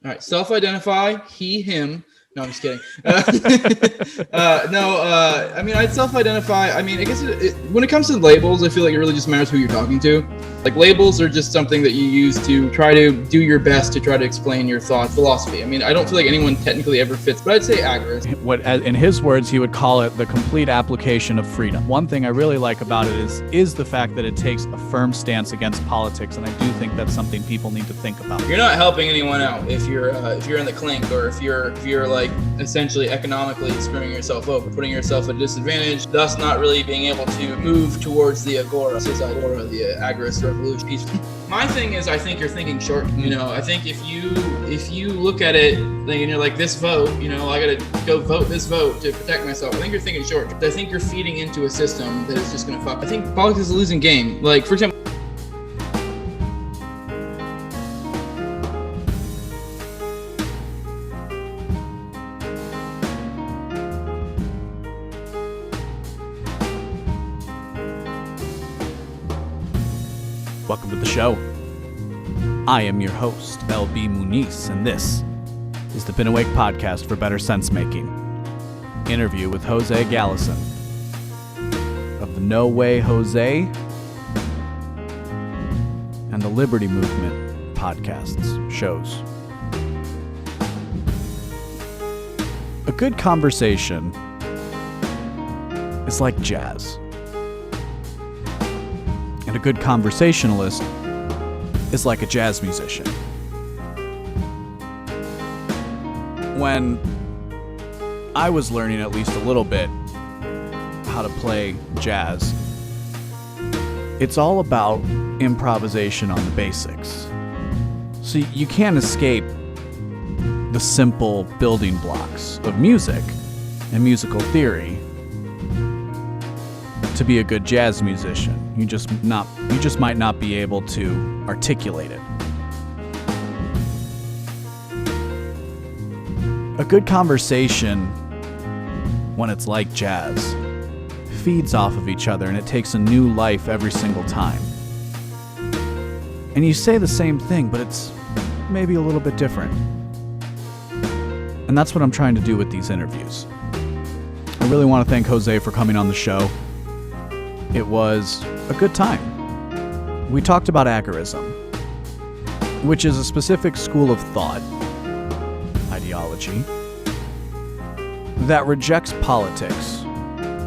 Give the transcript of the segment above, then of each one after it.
All right, self-identify, he, him. No, I'm just kidding. I mean, I'd self-identify. I mean, I guess when it comes to labels, I feel like it really just matters who you're talking to. Like, labels are just something that you use to try to do your best to try to explain your thought philosophy. I mean, I don't feel like anyone technically ever fits, but I'd say Agorism. What, in his words, he would call it the complete application of freedom. One thing I really like about it is the fact that it takes a firm stance against politics, and I do think that's something people need to think about. You're not helping anyone out if you're in the clink, or if you're like essentially economically screwing yourself over, putting yourself at a disadvantage, thus not really being able to move towards the Agora, the Agorist revolution. My thing is, I think you're thinking short. You know, I think if you look at it and you're like, this vote, you know, I gotta go vote this vote to protect myself. I think you're thinking short. I think you're feeding into a system that is just gonna fuck. I think politics is a losing game. Like, for example. Welcome to the show. I am your host, LB Muniz, and this is the Been Awake podcast for better sense making. Interview with Jose Gallison of the No Way Jose and the Liberty Movement podcasts, shows. A good conversation is like jazz. And a good conversationalist is like a jazz musician. When I was learning at least a little bit how to play jazz, it's all about improvisation on the basics. So you can't escape the simple building blocks of music and musical theory to be a good jazz musician. You just might not be able to articulate it. A good conversation, when it's like jazz, feeds off of each other and it takes a new life every single time. And you say the same thing, but it's maybe a little bit different. And that's what I'm trying to do with these interviews. I really want to thank Jose for coming on the show. It was a good time. We talked about agorism, which is a specific school of thought, ideology, that rejects politics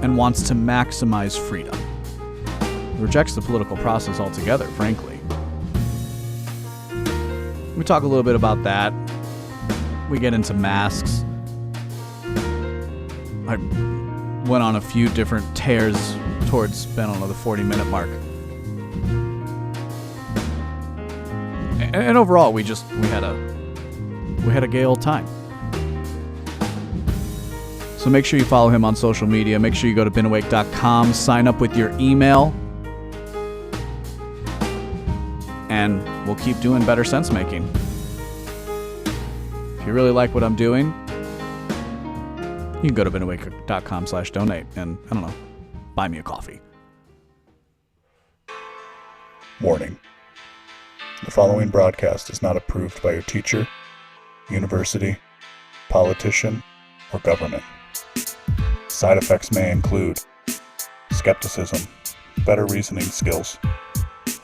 and wants to maximize freedom. It rejects the political process altogether, frankly. We talk a little bit about that. We get into masks. I went on a few different tears towards, I don't know, the 40-minute mark. And overall, we had a gay old time. So make sure you follow him on social media. Make sure you go to beenawake.com, sign up with your email, and we'll keep doing better sense making. If you really like what I'm doing, you can go to beenawake.com/donate and, I don't know, buy me a coffee. Warning. The following broadcast is not approved by your teacher, university, politician, or government. Side effects may include skepticism, better reasoning skills,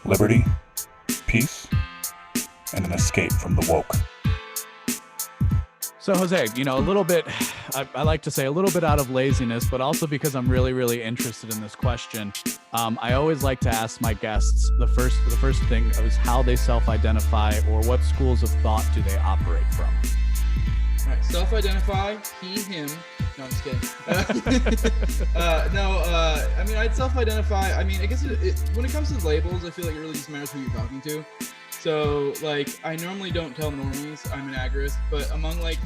liberty, peace, and an escape from the woke. So Jose, you know, a little bit, I like to say a little bit out of laziness, but also because I'm really, really interested in this question. I always like to ask my guests, the first thing is how they self-identify, or what schools of thought do they operate from? All right, self-identify, he, him. No, I'm just kidding. I mean, I'd self-identify. I mean, I guess when it comes to labels, I feel like it really just matters who you're talking to. So, like, I normally don't tell normies I'm an agorist, but among my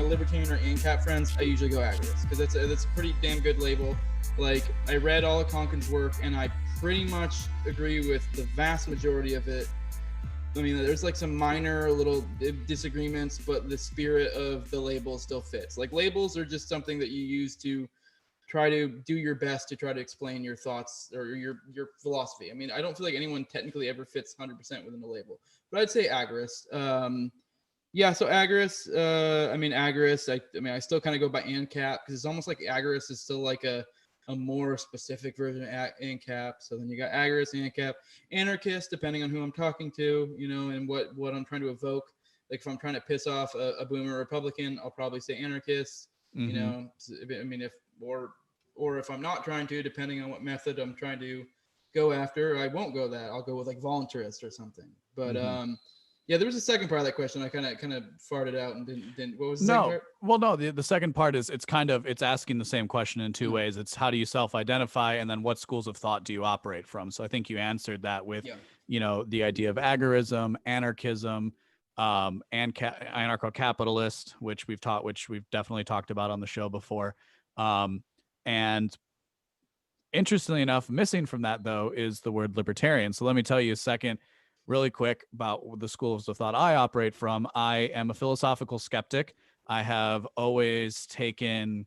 libertarian or ANCAP friends, I usually go agorist, because that's a pretty damn good label. Like, I read all of Konkin's work, and I pretty much agree with the vast majority of it. I mean, there's like some minor little disagreements, but the spirit of the label still fits. Like, labels are just something that you use to try to do your best to try to explain your thoughts or your philosophy. I mean, I don't feel like anyone technically ever fits 100% within a label, but I'd say agorist. Yeah, so Agoris, I still kind of go by ANCAP because it's almost like Agoris is still like a more specific version of ANCAP. So then you got Agoris, ANCAP, anarchist, depending on who I'm talking to, and what I'm trying to evoke. Like if I'm trying to piss off a boomer Republican, I'll probably say anarchist. Mm-hmm. Or if I'm not trying to, depending on what method I'm trying to go after, I won't go that. I'll go with like voluntarist or something. But Mm-hmm. yeah, there was a second part of that question. I kind of farted out and didn't. What was the second No, part? well, no. The second part is it's asking the same question in two ways. It's how do you self-identify, and then what schools of thought do you operate from? So I think you answered that with, Yeah. the idea of agorism, anarchism, and anarcho-capitalist, which we've definitely talked about on the show before. And interestingly enough, missing from that though is the word libertarian. So let me tell you a second, really quick, about the schools of thought I operate from. I am a philosophical skeptic. I have always taken,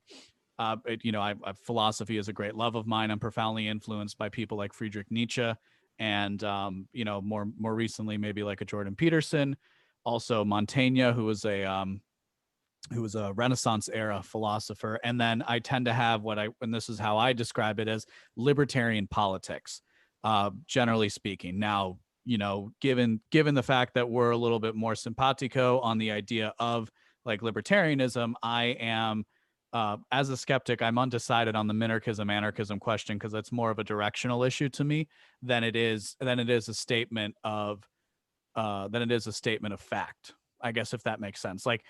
philosophy is a great love of mine. I'm profoundly influenced by people like Friedrich Nietzsche, and more recently maybe like a Jordan Peterson, also Montaigne, who was a Renaissance era philosopher. And then I tend to have and this is how I describe it, as libertarian politics, generally speaking. Now, given the fact that we're a little bit more simpatico on the idea of like libertarianism, I am, as a skeptic, I'm undecided on the minarchism anarchism question, because that's more of a directional issue to me than it is a statement of fact, I guess, if that makes sense. Like,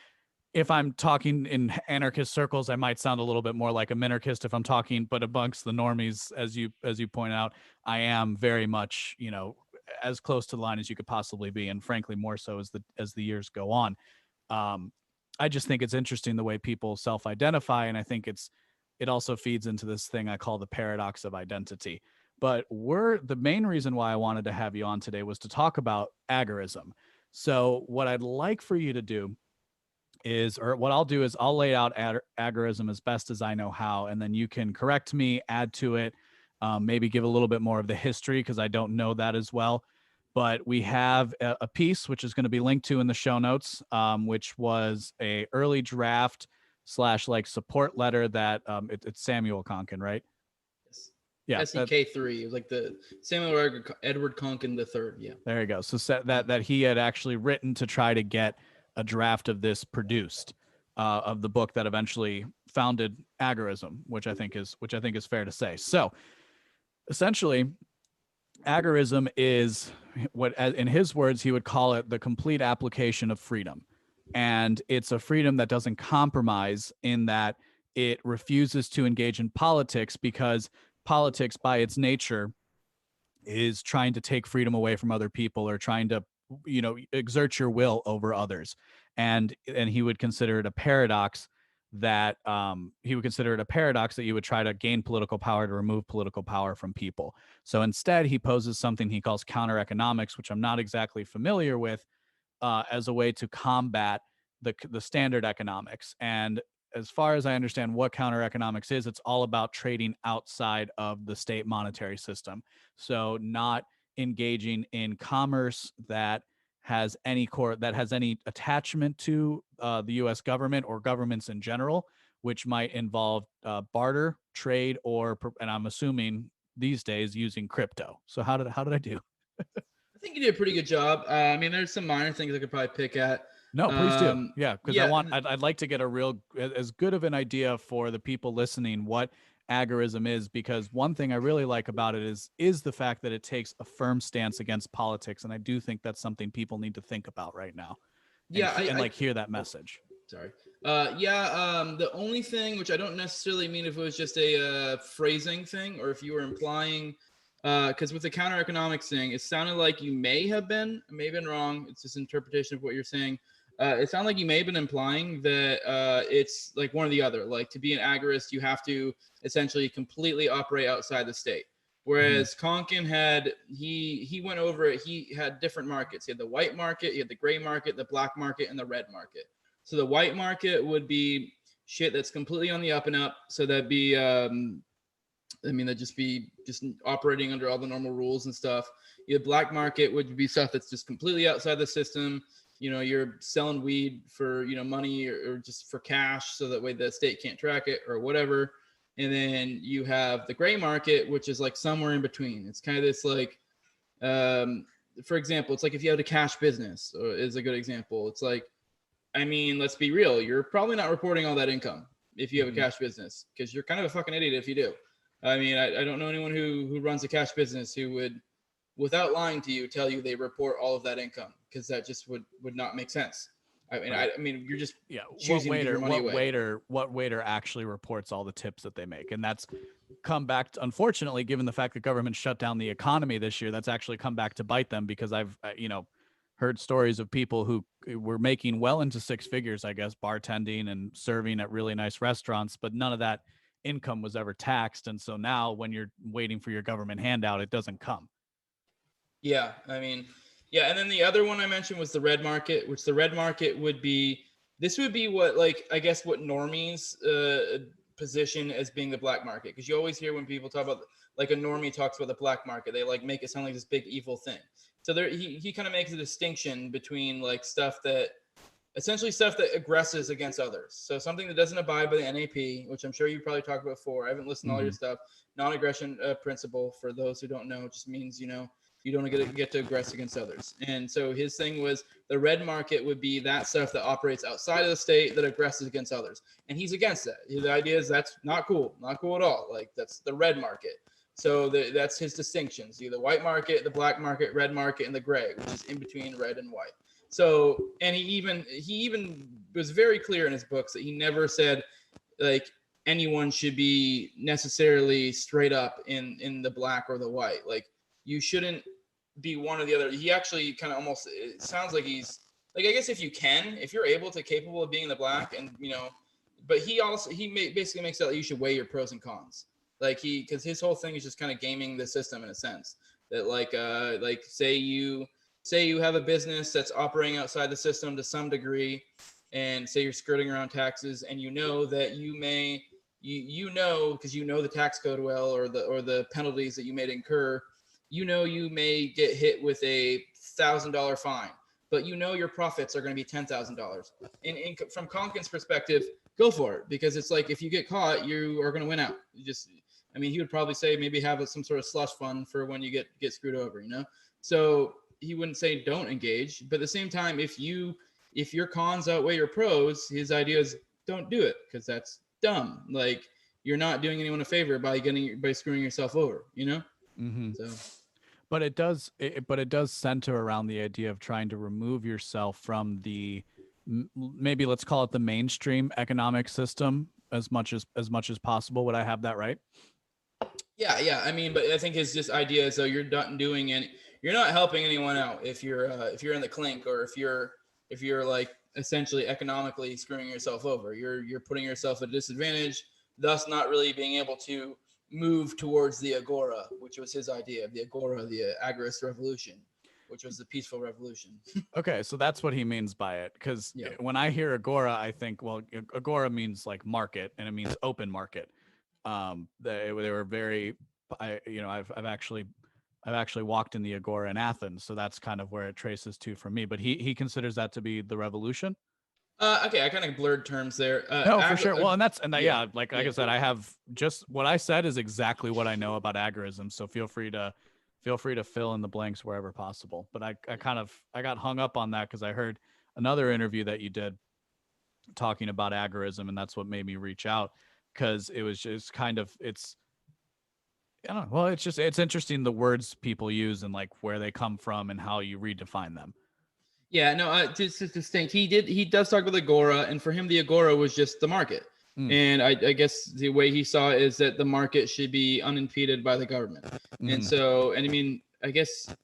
if I'm talking in anarchist circles, I might sound a little bit more like a minarchist if I'm talking, but amongst the normies, as you point out, I am very much, as close to the line as you could possibly be, and frankly, more so as the years go on. I just think it's interesting the way people self-identify, and I think it also feeds into this thing I call the paradox of identity. But the main reason why I wanted to have you on today was to talk about agorism. So what I'd like for you to do what I'll do is I'll lay out agorism as best as I know how, and then you can correct me, add to it, maybe give a little bit more of the history, because I don't know that as well. But we have a piece which is going to be linked to in the show notes, which was a early draft / like support letter that it's Samuel Konkin, right? Yes. Yeah, SEK3. It was like the Samuel Edward Konkin the third. Yeah. There you go. So that he had actually written to try to get a draft of this produced, of the book that eventually founded agorism, which I think is fair to say. So essentially, agorism is what, in his words, he would call it the complete application of freedom. And it's a freedom that doesn't compromise, in that it refuses to engage in politics, because politics by its nature is trying to take freedom away from other people, or trying to exert your will over others. And he would consider it a paradox that you would try to gain political power to remove political power from people. So instead, he poses something he calls counter economics, which I'm not exactly familiar with, as a way to combat the standard economics. And as far as I understand what counter economics is, it's all about trading outside of the state monetary system. So not engaging in commerce that has any attachment to the U.S. government or governments in general, which might involve barter, trade, and I'm assuming these days using crypto. So how did I do? I think you did a pretty good job. There's some minor things I could probably pick at. No, please do. Yeah, because yeah, I'd like to get as good of an idea for the people listening what agorism is, because one thing I really like about it is the fact that it takes a firm stance against politics, and I do think that's something people need to think about right now. Hear that message. Sorry. The only thing, which I don't necessarily mean if it was just a phrasing thing, or if you were implying, because with the counter economics thing, it sounded like you may have been wrong. It's just interpretation of what you're saying. It sounded like you may have been implying that it's like one or the other. Like, to be an agorist, you have to essentially completely operate outside the state. Whereas Konkin he went over it. He had different markets. He had the white market, he had the gray market, the black market, and the red market. So the white market would be shit that's completely on the up and up. So that'd be, that'd just be operating under all the normal rules and stuff. The black market would be stuff that's just completely outside the system. you're selling weed for, money or just for cash, so that way the state can't track it or whatever. And then you have the gray market, which is like somewhere in between. It's kind of this like, for example, it's like if you had a cash business is a good example. It's like, I mean, let's be real. You're probably not reporting all that income if you have a cash business, because you're kind of a fucking idiot if you do. I mean, I don't know anyone who runs a cash business who would, without lying to you, tell you they report all of that income, because that just would not make sense. I mean, Right. I mean, you're just What waiter actually reports all the tips that they make, and that's come back to, unfortunately, given the fact that government shut down the economy this year, that's actually come back to bite them, because I've heard stories of people who were making well into six figures, I guess, bartending and serving at really nice restaurants, but none of that income was ever taxed. And so now when you're waiting for your government handout, it doesn't come. Yeah, I mean, yeah. And then the other one I mentioned was the red market, which the red market would be what, like, I guess what normies position as being the black market. Because you always hear when people talk about, like, a normie talks about the black market, they like make it sound like this big evil thing. So there, he kind of makes a distinction between like essentially stuff that aggresses against others. So something that doesn't abide by the NAP, which I'm sure you probably talked about before. I haven't listened to all your stuff. Non-aggression principle, for those who don't know, just means, you don't get to aggress against others. And so his thing was the red market would be that stuff that operates outside of the state that aggresses against others. And he's against that. The idea is that's not cool at all. Like, that's the red market. So that's his distinctions: the white market, the black market, red market, and the gray, which is in between red and white. So, and he even was very clear in his books that he never said like anyone should be necessarily straight up in the black or the white. Like, you shouldn't be one or the other. He actually kind of almost, it sounds like he's like, I guess if you're capable of being in the black, and but he basically makes it like you should weigh your pros and cons. Like, because his whole thing is just kind of gaming the system in a sense that like say you have a business that's operating outside the system to some degree, and say you're skirting around taxes, and that you may, because the tax code well, or the penalties that you may incur, you may get hit with a $1,000 fine, but your profits are going to be $10,000. From Conkin's perspective, go for it, because it's like, if you get caught, you are going to win out. He would probably say maybe have some sort of slush fund for when you get screwed over, So he wouldn't say don't engage, but at the same time, if your cons outweigh your pros, his idea is don't do it, because that's dumb. Like, you're not doing anyone a favor by screwing yourself over, So. But it does center around the idea of trying to remove yourself from the, maybe let's call it the mainstream economic system as much as possible. Would I have that right? Yeah. But I think his just idea is, so you're not you're not helping anyone out if you're in the clink, or if you're like essentially economically screwing yourself over. You're putting yourself at a disadvantage, thus not really being able to move towards the agora, which was his idea of the agora, the Agorist revolution, which was the peaceful revolution. Okay, so that's what he means by it, because when I hear agora, I think, well, agora means like market, and it means open market. They were very, I've actually walked in the agora in Athens, so that's kind of where it traces to for me. But he considers that to be the revolution. Okay, I kind of blurred terms there. No, for sure. Well, like I said, I have just what I said is exactly what I know about agorism. So feel free to fill in the blanks wherever possible. But I got hung up on that because I heard another interview that you did talking about agorism, and that's what made me reach out, because it was just kind of, I don't know. Well, it's interesting the words people use and like where they come from and how you redefine them. Yeah, no, just distinct. He does talk about the agora, and for him, the agora was just the market. And I guess the way he saw it is that the market should be unimpeded by the government. And so, I guess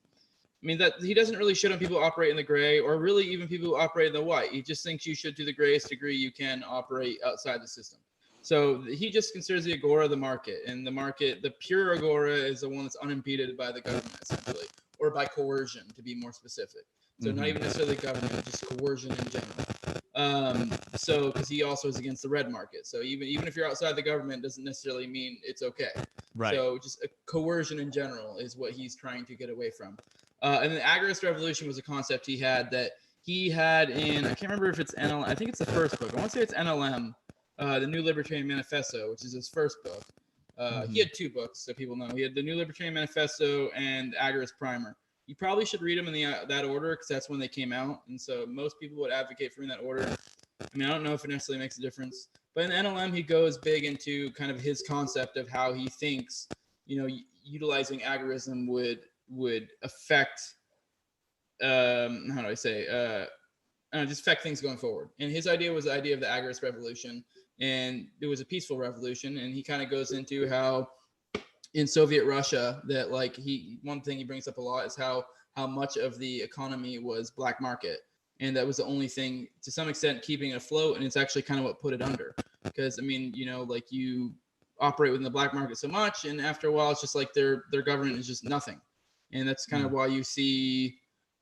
that he doesn't really shit on people who operate in the gray, or really even people who operate in the white. He just thinks you should, to the greatest degree you can, operate outside the system. So he just considers the agora the market, and the pure agora is the one that's unimpeded by the government, essentially, or by coercion, to be more specific. So not even necessarily government, just coercion in general. So because he also is against the red market. So even if you're outside the government, doesn't necessarily mean it's okay. Right. So just coercion in general is what he's trying to get away from. And the Agorist revolution was a concept he had that he had in, I can't remember if it's NLM, I think it's the first book. I want to say it's NLM, the New Libertarian Manifesto, which is his first book. He had 2 books, so people know. He had the New Libertarian Manifesto and Agorist Primer. You probably should read them in that order because that's when they came out. And so most people would advocate for in that order. I mean, I don't know if it necessarily makes a difference. But in NLM, he goes big into kind of his concept of how he thinks, utilizing agorism would affect, how do I say, just affect things going forward. And his idea was the idea of the agorist revolution. And it was a peaceful revolution. And he kind of goes into how in Soviet Russia that one thing he brings up a lot is how much of the economy was black market. And that was the only thing to some extent keeping it afloat. And it's actually kind of what put it under, because I mean, you operate within the black market so much. And after a while, it's just like their government is just nothing. And that's kind of why you see,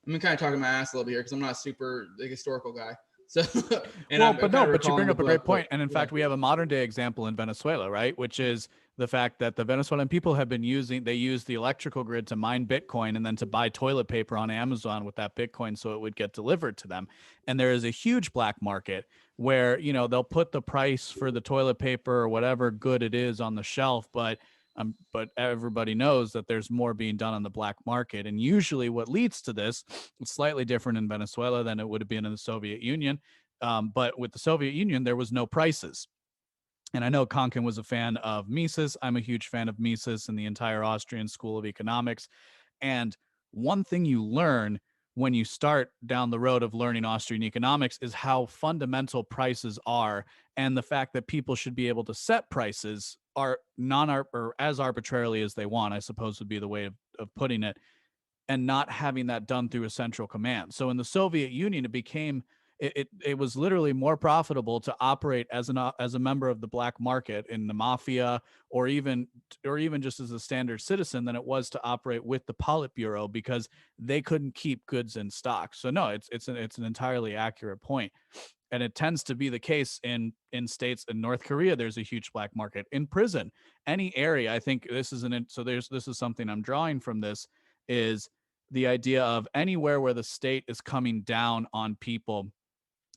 I'm kind of talking my ass a little bit here because I'm not a super historical guy. So, but you bring up a great point. And in fact, we have a modern day example in Venezuela, right? Which is the fact that the Venezuelan people have been they use the electrical grid to mine Bitcoin and then to buy toilet paper on Amazon with that Bitcoin so it would get delivered to them. And there is a huge black market where, they'll put the price for the toilet paper or whatever good it is on the shelf, but everybody knows that there's more being done on the black market. And usually what leads to this, it's slightly different in Venezuela than it would have been in the Soviet Union. But with the Soviet Union, there was no prices. And I know Konkin was a fan of Mises. I'm a huge fan of Mises and the entire Austrian School of Economics. And one thing you learn when you start down the road of learning Austrian economics is how fundamental prices are, and the fact that people should be able to set prices are or as arbitrarily as they want, I suppose would be the way of putting it, and not having that done through a central command. So in the Soviet Union, it was literally more profitable to operate as a member of the black market in the mafia, or even just as a standard citizen, than it was to operate with the Politburo, because they couldn't keep goods in stock. So no, it's an entirely accurate point. And it tends to be the case in states. In North Korea, there's a huge black market. In prison, any area, I think this is this is something I'm drawing from this, is the idea of anywhere where the state is coming down on people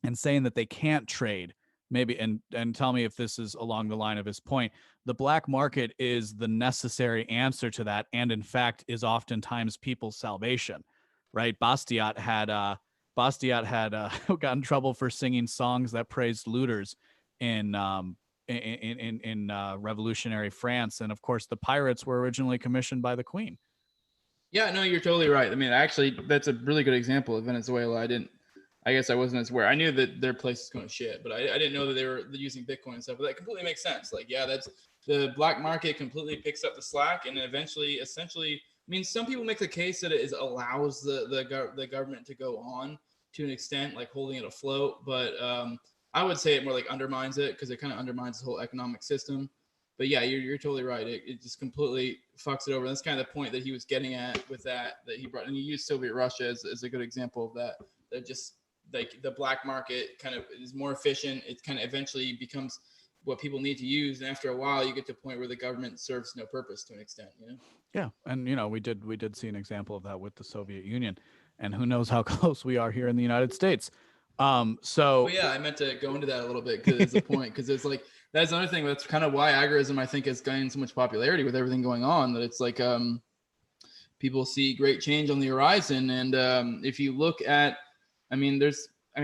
and saying that they can't trade, maybe, and tell me if this is along the line of his point. The black market is the necessary answer to that, and in fact is oftentimes people's salvation, right? Bastiat had got in trouble for singing songs that praised looters in revolutionary France, and of course the pirates were originally commissioned by the Queen. Yeah, no, you're totally right. I mean, actually, that's a really good example of Venezuela. I guess I wasn't as aware. I knew that their place is going to shit, but I didn't know that they were using Bitcoin and stuff. But that completely makes sense. That's the black market completely picks up the slack, and then essentially, I mean, some people make the case that it allows the government to go on to an extent, like holding it afloat. But I would say it more like undermines it, because it kind of undermines the whole economic system. But yeah, you're totally right. It just completely fucks it over. That's kind of the point that he was getting at with that he brought. And he used Soviet Russia as a good example of that. That just like the black market kind of is more efficient. It kind of eventually becomes what people need to use. And after a while, you get to a point where the government serves no purpose to an extent, Yeah. And, we did see an example of that with the Soviet Union, and who knows how close we are here in the United States. Yeah, I meant to go into that a little bit, because it's a point, because it's like, that's another thing. That's kind of why agorism, I think, has gained so much popularity with everything going on, that it's like, people see great change on the horizon. And if you look at, I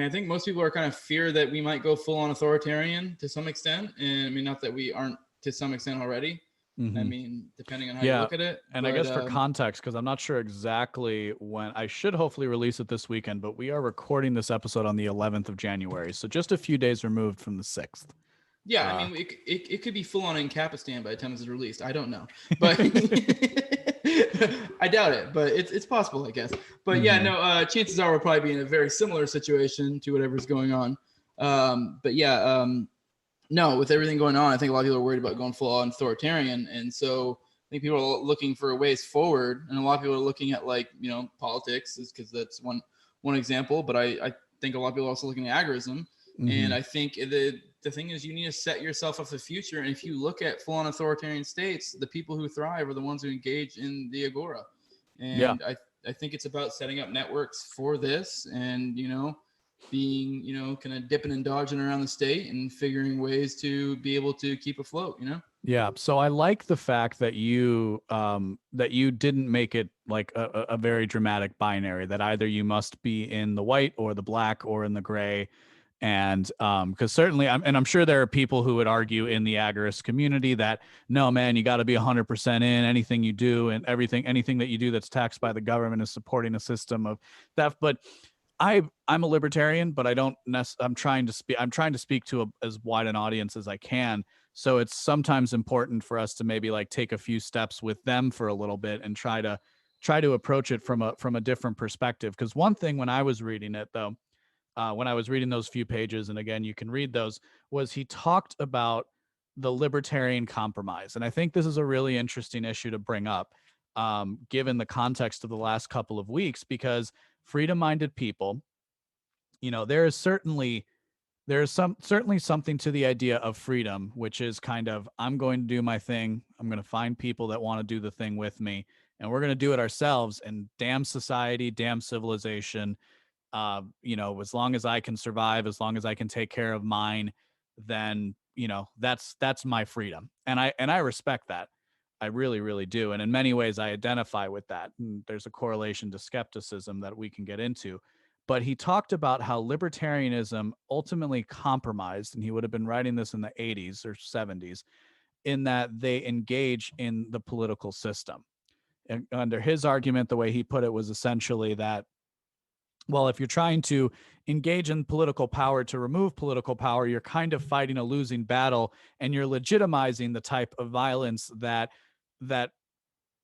think most people are kind of fear that we might go full on authoritarian to some extent. And I mean, not that we aren't to some extent already. Mm-hmm. I mean, depending on how you look at it. And I guess for context, because I'm not sure exactly when, I should hopefully release it this weekend, but we are recording this episode on the 11th of January. So just a few days removed from the 6th. Yeah, I mean, it could be full on in Kapistan by the time it's released. I don't know, but I doubt it. But it's possible, I guess. But yeah, no. Chances are we'll probably be in a very similar situation to whatever's going on. But yeah, no, with everything going on, I think a lot of people are worried about going full on authoritarian, and so I think people are looking for ways forward, and a lot of people are looking at politics, because that's one example. But I think a lot of people are also looking at agorism, and I think the thing is, you need to set yourself up for the future. And if you look at full on authoritarian states, the people who thrive are the ones who engage in the agora. And I think it's about setting up networks for this, and being kind of dipping and dodging around the state and figuring ways to be able to keep afloat. Yeah. So I like the fact that you didn't make it like a very dramatic binary, that either you must be in the white or the black or in the gray. And because certainly I'm sure there are people who would argue in the agorist community that no, man, you got to be 100% in anything you do, and anything that you do that's taxed by the government is supporting a system of theft. But I'm a libertarian, but I'm trying to speak to as wide an audience as I can. So it's sometimes important for us to maybe like take a few steps with them for a little bit and try to approach it from a different perspective. Because one thing when I was reading it, though, when I was reading those few pages, and again, you can read those, was he talked about the libertarian compromise. And I think this is a really interesting issue to bring up, given the context of the last couple of weeks, because freedom-minded people, there is certainly something to the idea of freedom, which is kind of, I'm going to do my thing. I'm going to find people that want to do the thing with me, and we're going to do it ourselves. And damn society, damn civilization. As long as I can survive, as long as I can take care of mine, then that's my freedom. And I respect that. I really, really do. And in many ways, I identify with that. And there's a correlation to skepticism that we can get into. But he talked about how libertarianism ultimately compromised, and he would have been writing this in the 80s or 70s, in that they engage in the political system. And under his argument, the way he put it was essentially that, well, if you're trying to engage in political power to remove political power, you're kind of fighting a losing battle, and you're legitimizing the type of violence that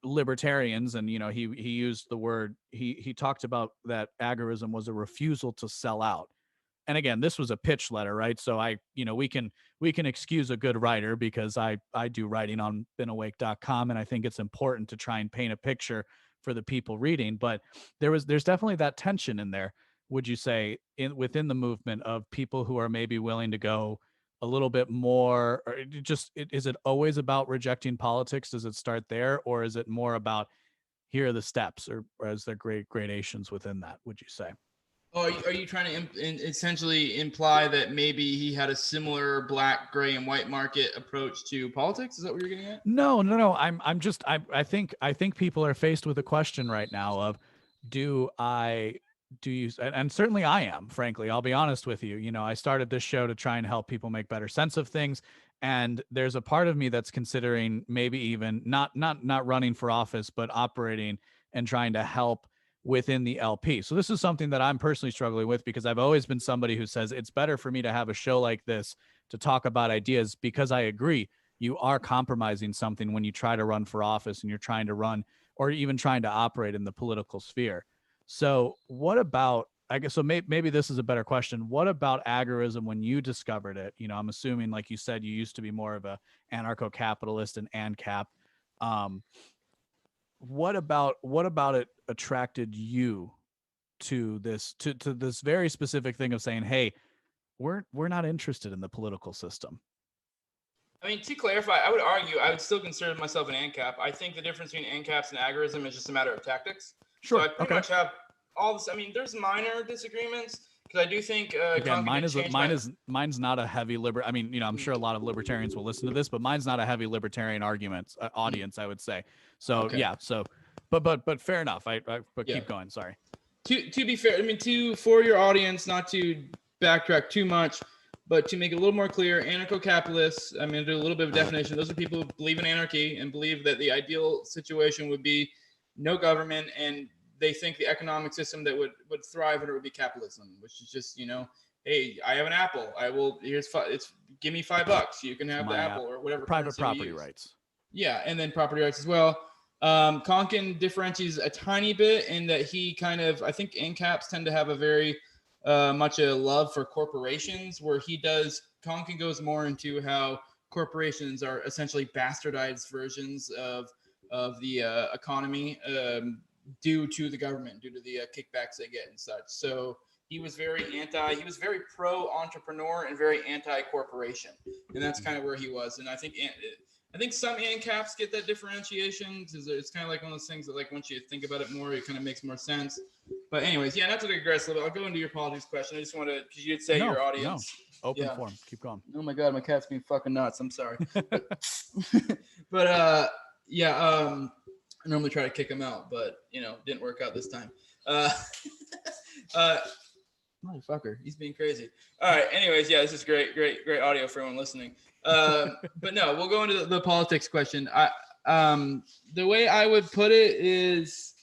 libertarians, and he used the word, he talked about that agorism was a refusal to sell out. And again, this was a pitch letter, right? So we can excuse a good writer, because I do writing on beenawake.com, and I think it's important to try and paint a picture for the people reading. But there's definitely that tension in there, would you say, within the movement, of people who are maybe willing to go a little bit more, or is it always about rejecting politics? Does it start there, or is it more about, here are the steps, or is there great gradations within that, would you say? Oh, are you trying to essentially imply that maybe he had a similar black, gray, and white market approach to politics? Is that what you're getting at? No. I think people are faced with a question right now of, do you, and certainly I am, frankly, I'll be honest with you. I started this show to try and help people make better sense of things. And there's a part of me that's considering maybe even not running for office, but operating and trying to help within the LP. So this is something that I'm personally struggling with, because I've always been somebody who says it's better for me to have a show like this to talk about ideas, because I agree, you are compromising something when you try to run for office and you're trying to run, or even trying to operate in the political sphere. So what about, I guess, so maybe this is a better question. What about agorism when you discovered it? I'm assuming, like you said, you used to be more of a anarcho-capitalist and ANCAP. What about it attracted you to this very specific thing of saying, hey, we're not interested in the political system? I mean, to clarify, I would argue I would still consider myself an ANCAP. I think the difference between ANCAPs and agorism is just a matter of tactics. Sure. So I pretty much have all this. I mean, there's minor disagreements, because I do think again, mine's not a heavy I mean, I'm sure a lot of libertarians will listen to this, but mine's not a heavy libertarian audience, I would say. So okay. Yeah. So, but fair enough. But keep going. Sorry. To be fair, I mean, for your audience, not to backtrack too much, but to make it a little more clear, anarcho-capitalists, I'm going to do a little bit of definition. Those are people who believe in anarchy and believe that the ideal situation would be no government, and they think the economic system that would thrive under would be capitalism, which is just, hey, I have an apple. Give me $5. You can have the apple, or whatever. Private property rights. Yeah, and then property rights as well. Konkin differentiates a tiny bit in that he I think ANCAPs tend to have a very much a love for corporations, where Konkin goes more into how corporations are essentially bastardized versions of the economy, due to the government, due to the kickbacks they get and such. So he was very pro-entrepreneur and very anti-corporation. And that's kind of where he was. And I think I think some ANCAPs get that differentiation because it's kind of like one of those things that, like, once you think about it more, it kind of makes more sense. But anyways, yeah, not to digress a little bit. I'll go into your politics question. I just want to, because you did say your audience. Open forum. Keep going. Oh my God, my cat's being fucking nuts. I'm sorry. But I normally try to kick him out, but didn't work out this time. Motherfucker, he's being crazy. All right. Anyways, yeah, this is great audio for everyone listening. But no, we'll go into the politics question. The way I would put it is,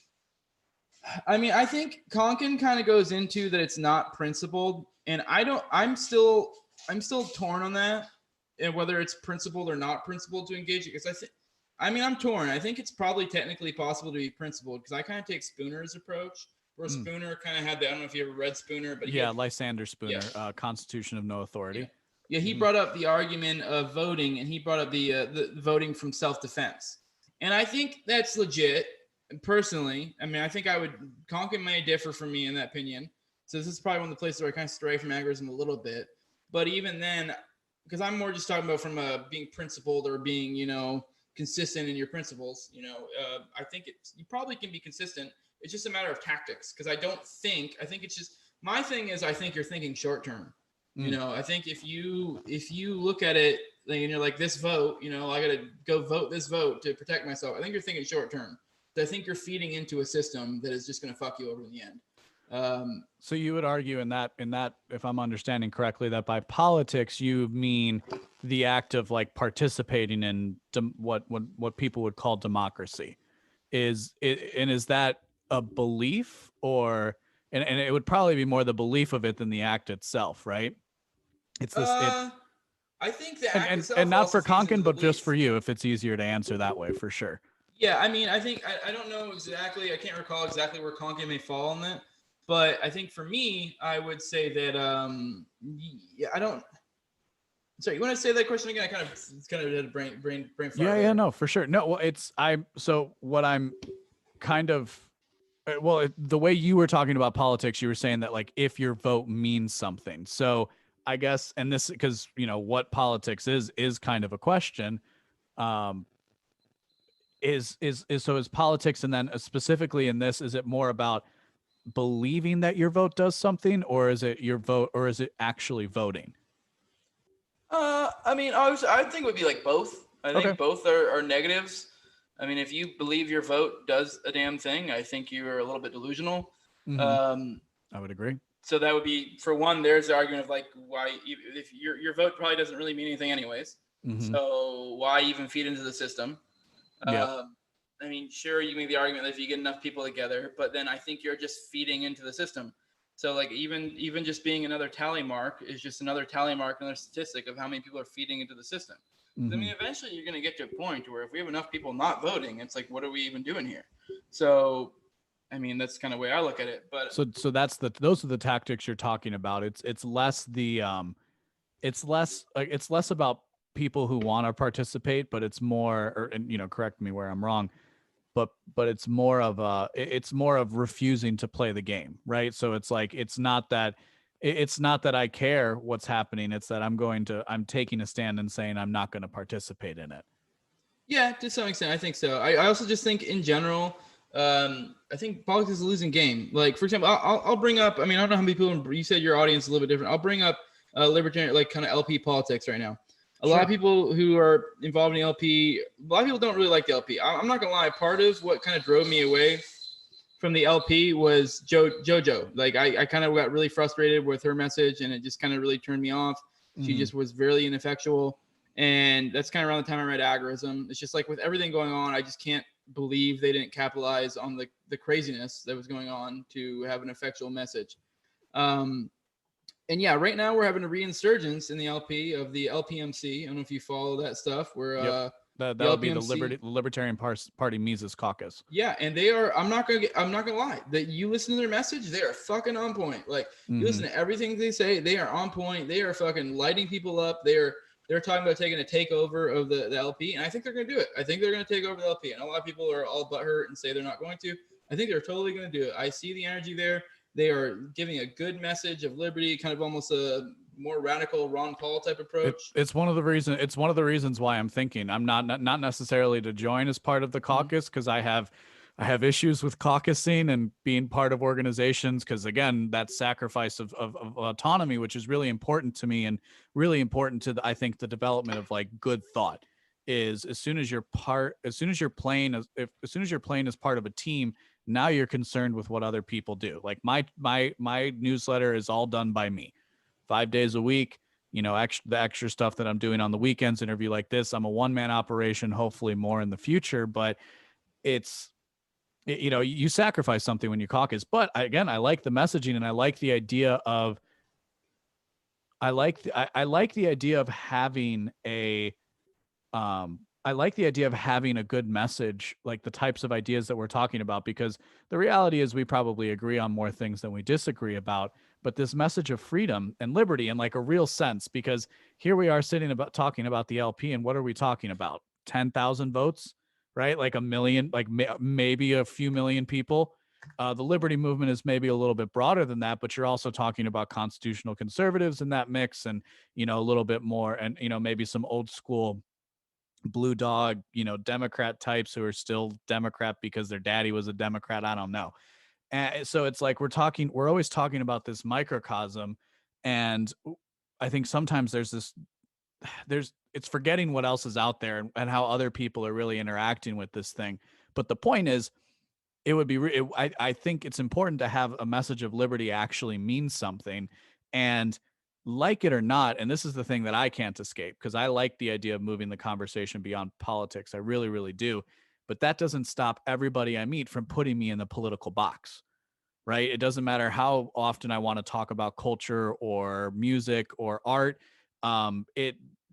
I think Konkin kind of goes into that it's not principled, and I'm still torn on that, and whether it's principled or not principled to engage it, because I'm torn. I think it's probably technically possible to be principled, because I kind of take Spooner's approach, where Spooner kind of had I don't know if you ever read Spooner, but Lysander Spooner, Constitution of No Authority. Yeah, he brought up the argument of voting, and he brought up the voting from self-defense. And I think that's legit, personally. I think Konkin may differ from me in that opinion. So this is probably one of the places where I kind of stray from agorism a little bit. But even then, because I'm more just talking about from being principled or being, consistent in your principles, I think you probably can be consistent. It's just a matter of tactics, because I think it's just, my thing is, I think you're thinking short-term. I think if you look at it and you're like, this vote, I got to go vote this vote to protect myself. I think you're thinking short term. I think you're feeding into a system that is just going to fuck you over in the end. So you would argue in that, if I'm understanding correctly, that by politics you mean the act of like participating in what people would call democracy. Is that a belief, or and it would probably be more the belief of it than the act itself, right? It's this. I think the act itself, and not for Konkin, but just for you, if it's easier to answer that way, for sure. Yeah, I think I don't know exactly. I can't recall exactly where Konkin may fall on that, but I think for me, I would say that I don't. Sorry, you want to say that question again? I kind of had a brain fart. Yeah, no, for sure. No, well, so what I'm kind of. Well, the way you were talking about politics, you were saying that like if your vote means something. So I guess, and this, because what politics is kind of a question. Is politics, and then specifically in this, is it more about believing that your vote does something, or is it your vote, or is it actually voting? I think it would be like both. I think both are negatives. If you believe your vote does a damn thing, I think you are a little bit delusional. I would agree. So that would be, for one, there's the argument of like, why, if your vote probably doesn't really mean anything anyways. So why even feed into the system? Sure, you make the argument that if you get enough people together, but then I think you're just feeding into the system. So like even just being another tally mark is just another tally mark, another statistic of how many people are feeding into the system. Eventually you're going to get to a point where if we have enough people not voting, it's like, what are we even doing here? So, that's kind of the way I look at it. But so those are the tactics you're talking about. It's less about people who want to participate, but it's more, and correct me where I'm wrong, but it's more of refusing to play the game, right? So it's like, it's not that I care what's happening. It's that I'm taking a stand and saying I'm not going to participate in it. Yeah, to some extent, I think so. I also just think in general, I think politics is a losing game. Like, for example, I'll bring up, I don't know how many people, you said your audience is a little bit different. I'll bring up libertarian, like kind of LP politics right now. A lot of people who are involved in the LP, a lot of people don't really like the LP. I'm not going to lie. Part of what kind of drove me away from the LP was JoJo. Like I kind of got really frustrated with her message, and it just kind of really turned me off. She just was very ineffectual. And that's kind of around the time I read Agorism. It's just like with everything going on, I just can't believe they didn't capitalize on the craziness that was going on to have an effectual message. And yeah, right now we're having a reinsurgence in the LP of the LPMC. I don't know if you follow that stuff. Where that would be the Libertarian Party Mises Caucus. Yeah, and they are. I'm not gonna lie. That you listen to their message, they are fucking on point. Like you listen to everything they say, they are on point. They are fucking lighting people up. They're talking about taking a takeover of the LP, and I think they're gonna do it. I think they're gonna take over the LP, and a lot of people are all butthurt and say they're not going to. I think they're totally gonna do it. I see the energy there. They are giving a good message of liberty, kind of almost more radical Ron Paul type approach? It's one of the reasons why I'm thinking I'm not necessarily to join as part of the caucus, because I have issues with caucusing and being part of organizations, because again, that sacrifice of autonomy, which is really important to me and really important to I think the development of like good thought, is as soon as you're playing as part of a team, now you're concerned with what other people do. Like my newsletter is all done by me, 5 days a week. The extra stuff that I'm doing on the weekends, interview like this, I'm a one-man operation, hopefully more in the future, but you sacrifice something when you caucus. But again, I like the messaging, and I like the idea of having a good message, like the types of ideas that we're talking about, because the reality is we probably agree on more things than we disagree about. But this message of freedom and liberty in like a real sense, because here we are talking about the LP, and what are we talking about? 10,000 votes, right? Like a million, like maybe a few million people. The liberty movement is maybe a little bit broader than that, but you're also talking about constitutional conservatives in that mix, and a little bit more, and maybe some old school blue dog, Democrat types who are still Democrat because their daddy was a Democrat. I don't know. And so it's like we're always talking about this microcosm, and I think sometimes it's forgetting what else is out there and how other people are really interacting with this thing. But the point is, I think it's important to have a message of liberty actually mean something, and like it or not, and this is the thing that I can't escape, because I like the idea of moving the conversation beyond politics. I really, really do. But that doesn't stop everybody I meet from putting me in the political box, right? It doesn't matter how often I want to talk about culture or music or art.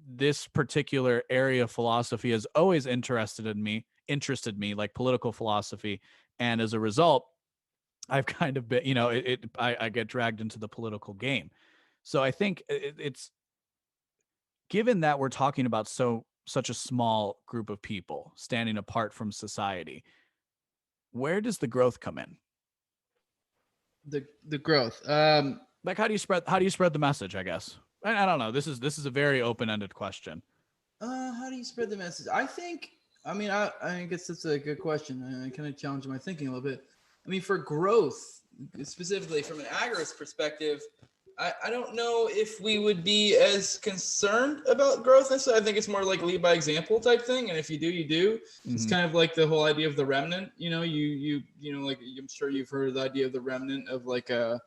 This particular area of philosophy has always interested me, like political philosophy. And as a result, I've kind of been, I get dragged into the political game. So I think it's, given that we're talking about such a small group of people standing apart from society, where does the growth come in? The growth. Like how do you spread the message, I guess? I don't know. This is a very open-ended question. How do you spread the message? I guess that's a good question. I kind of challenge my thinking a little bit. I mean, for growth, specifically from an agorist perspective, I don't know if we would be as concerned about growth necessarily. I think it's more like lead by example type thing. And if you do, you do. Mm-hmm. It's kind of like the whole idea of the remnant. Like I'm sure you've heard of the idea of the remnant of like I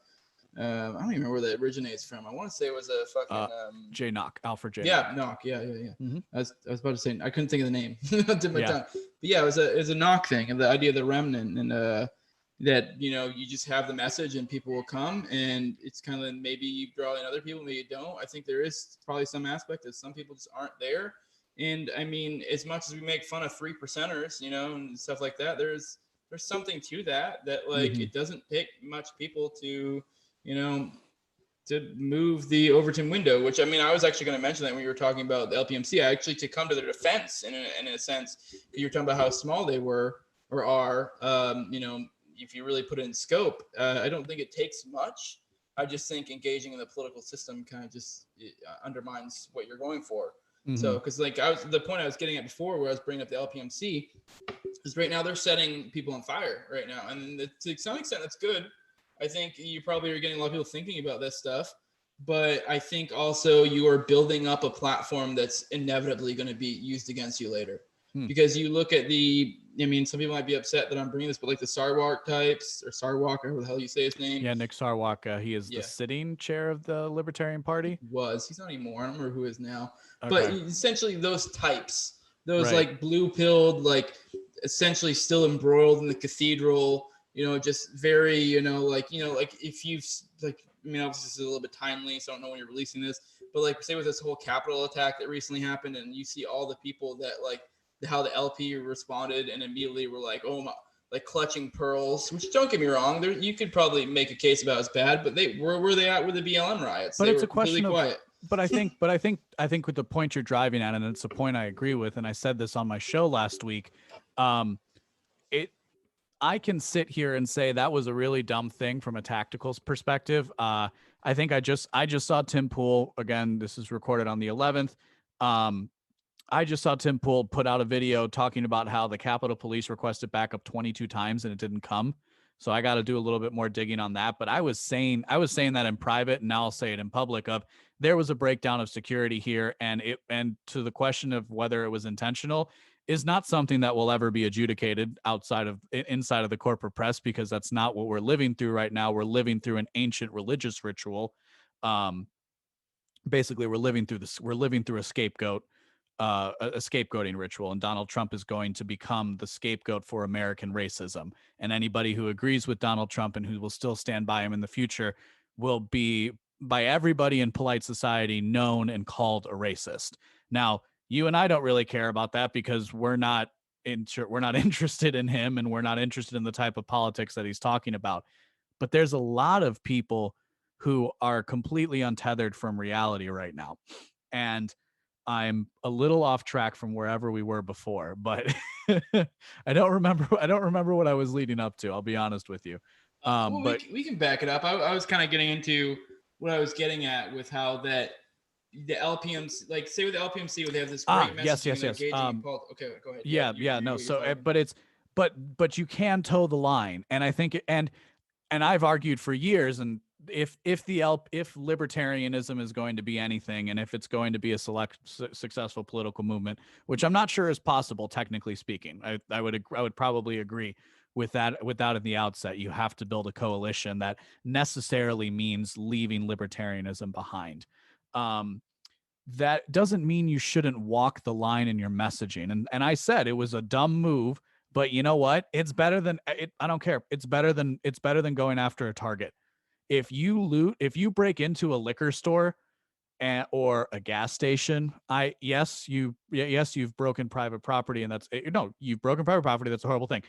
don't even remember where that originates from. I want to say it was a fucking J. Knock, Alfred J. Yeah, Knock. Yeah. Mm-hmm. I was about to say, I couldn't think of the name. Tongue. But yeah, it was a Knock thing, and the idea of the remnant, and that you just have the message and people will come, and it's kind of maybe you draw in other people, maybe you don't. I think there is probably some aspect that some people just aren't there. And I mean, as much as we make fun of 3%ers, and stuff like that, there's something to that like mm-hmm. It doesn't take much people to to move the Overton window, which I mean, I was actually going to mention that when you were talking about the LPMC, actually to come to their defense in a sense, because you're talking about how small they were or are, if you really put it in scope, I don't think it takes much. I just think engaging in the political system kind of just undermines what you're going for. Mm-hmm. So, because the point I was getting at before, where I was bringing up the LPMC, is right now they're setting people on fire right now, and to some extent that's good. I think you probably are getting a lot of people thinking about this stuff, but I think also you are building up a platform that's inevitably going to be used against you later. Because you look at some people might be upset that I'm bringing this, but like the Sarwark types, or Sarwark, or whatever the hell you say his name. Yeah, Nick Sarwark. He is the sitting chair of the Libertarian Party. He's not anymore. I don't remember who is now. Okay. But essentially those types, like blue-pilled, like essentially still embroiled in the cathedral, just very, like if you've obviously this is a little bit timely, so I don't know when you're releasing this, but like say with this whole Capitol attack that recently happened, and you see all the people that like how the LP responded and immediately were like, oh my, like clutching pearls, which don't get me wrong, you could probably make a case about it's bad, but where were they at with the BLM riots? But they it's a question of quiet. But I think with the point you're driving at, and it's a point I agree with, and I said this on my show last week, I can sit here and say that was a really dumb thing from a tactical perspective. I think I just saw Tim Pool again. This is recorded on the 11th. I just saw Tim Pool put out a video talking about how the Capitol Police requested backup 22 times and it didn't come. So I got to do a little bit more digging on that. But I was saying that in private, and now I'll say it in public. Of there was a breakdown of security here, and to the question of whether it was intentional is not something that will ever be adjudicated inside of the corporate press, because that's not what we're living through right now. We're living through an ancient religious ritual. Basically, we're living through a scapegoat. A scapegoating ritual, and Donald Trump is going to become the scapegoat for American racism. And anybody who agrees with Donald Trump and who will still stand by him in the future will be, by everybody in polite society, known and called a racist. Now, you and I don't really care about that because we're not interested in him, and we're not interested in the type of politics that he's talking about. But there's a lot of people who are completely untethered from reality right now. And I'm a little off track from wherever we were before, but I don't remember what I was leading up to. I'll be honest with you. But we can back it up. I was kind of getting into what I was getting at with how that the LPMC, like say with the LPMC, where they have this great message. Yes. Okay, go ahead. Yeah. No. So, but you can toe the line, and I think, and I've argued for years, and if libertarianism is going to be anything, and if it's going to be a successful political movement, which I'm not sure is possible technically speaking, I would probably agree with that. Without at the outset, you have to build a coalition that necessarily means leaving libertarianism behind. That doesn't mean you shouldn't walk the line in your messaging. And I said it was a dumb move, but you know what? It's better than it. I don't care. It's better than going after a target. If you break into a liquor store or a gas station, you've broken private property, and you've broken private property. That's a horrible thing.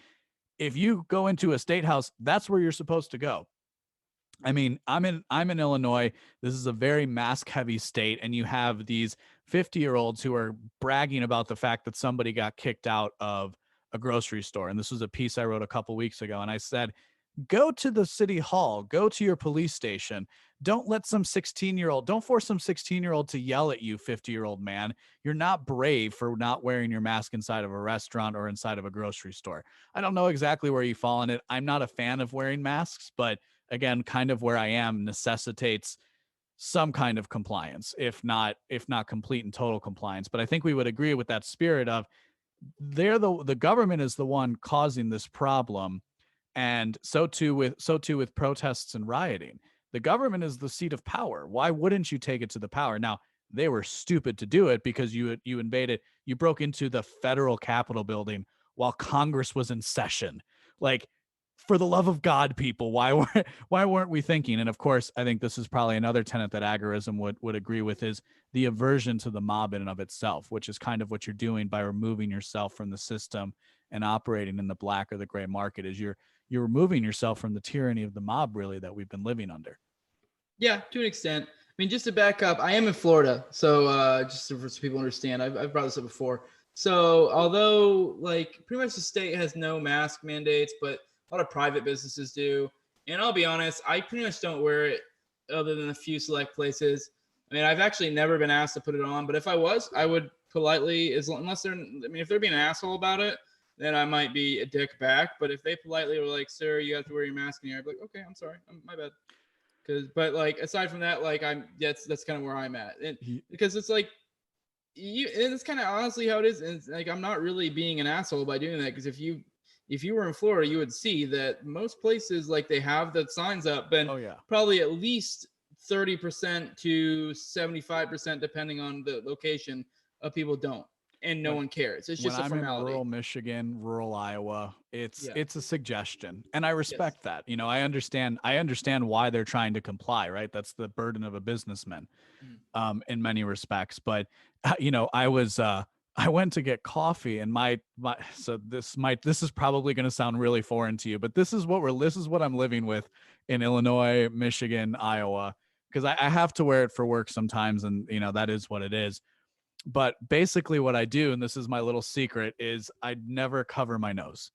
If you go into a state house, that's where you're supposed to go. I mean, I'm in Illinois. This is a very mask-heavy state, and you have these 50-year-olds who are bragging about the fact that somebody got kicked out of a grocery store. And this was a piece I wrote a couple weeks ago, and I said, go to the city hall, go to your police station. Don't force some 16-year-old to yell at you, 50-year-old man. You're not brave for not wearing your mask inside of a restaurant or inside of a grocery store. I don't know exactly where you fall in it. I'm not a fan of wearing masks, but again, kind of where I am necessitates some kind of compliance, if not complete and total compliance. But I think we would agree with that spirit of the government is the one causing this problem. And so too with protests and rioting. The government is the seat of power. Why wouldn't you take it to the power? Now, they were stupid to do it because you broke into the federal Capitol building while Congress was in session. Like, for the love of God, people, why weren't we thinking? And of course, I think this is probably another tenet that agorism would agree with, is the aversion to the mob in and of itself, which is kind of what you're doing by removing yourself from the system and operating in the black or the gray market. Is you're removing yourself from the tyranny of the mob, really, that we've been living under. Yeah, to an extent. I mean, just to back up, I am in Florida, so just so people understand, I've brought this up before. So although like pretty much the state has no mask mandates, but a lot of private businesses do. And I'll be honest, I pretty much don't wear it other than a few select places. I mean, I've actually never been asked to put it on, but if I was, I would politely, if they're being an asshole about it, then I might be a dick back. But if they politely were like, sir, you have to wear your mask in here, I'd be like, okay, I'm sorry. My bad. But like, aside from that, like that's kind of where I'm at. And because it's like, and it's kind of honestly how it is. And it's like, I'm not really being an asshole by doing that. Because if you were in Florida, you would see that most places, like, they have the signs up, and probably at least 30% to 75%, depending on the location, of people don't, and no one cares. It's just a formality. I'm in rural Michigan, rural Iowa, it's a suggestion, and I respect that. You know, I understand why they're trying to comply, right? That's the burden of a businessman, in many respects. But you know, I went to get coffee, and this is probably going to sound really foreign to you, but this is what I'm living with in Illinois, Michigan, Iowa, because I have to wear it for work sometimes, and you know, that is what it is. But basically what I do, and this is my little secret, is I never cover my nose.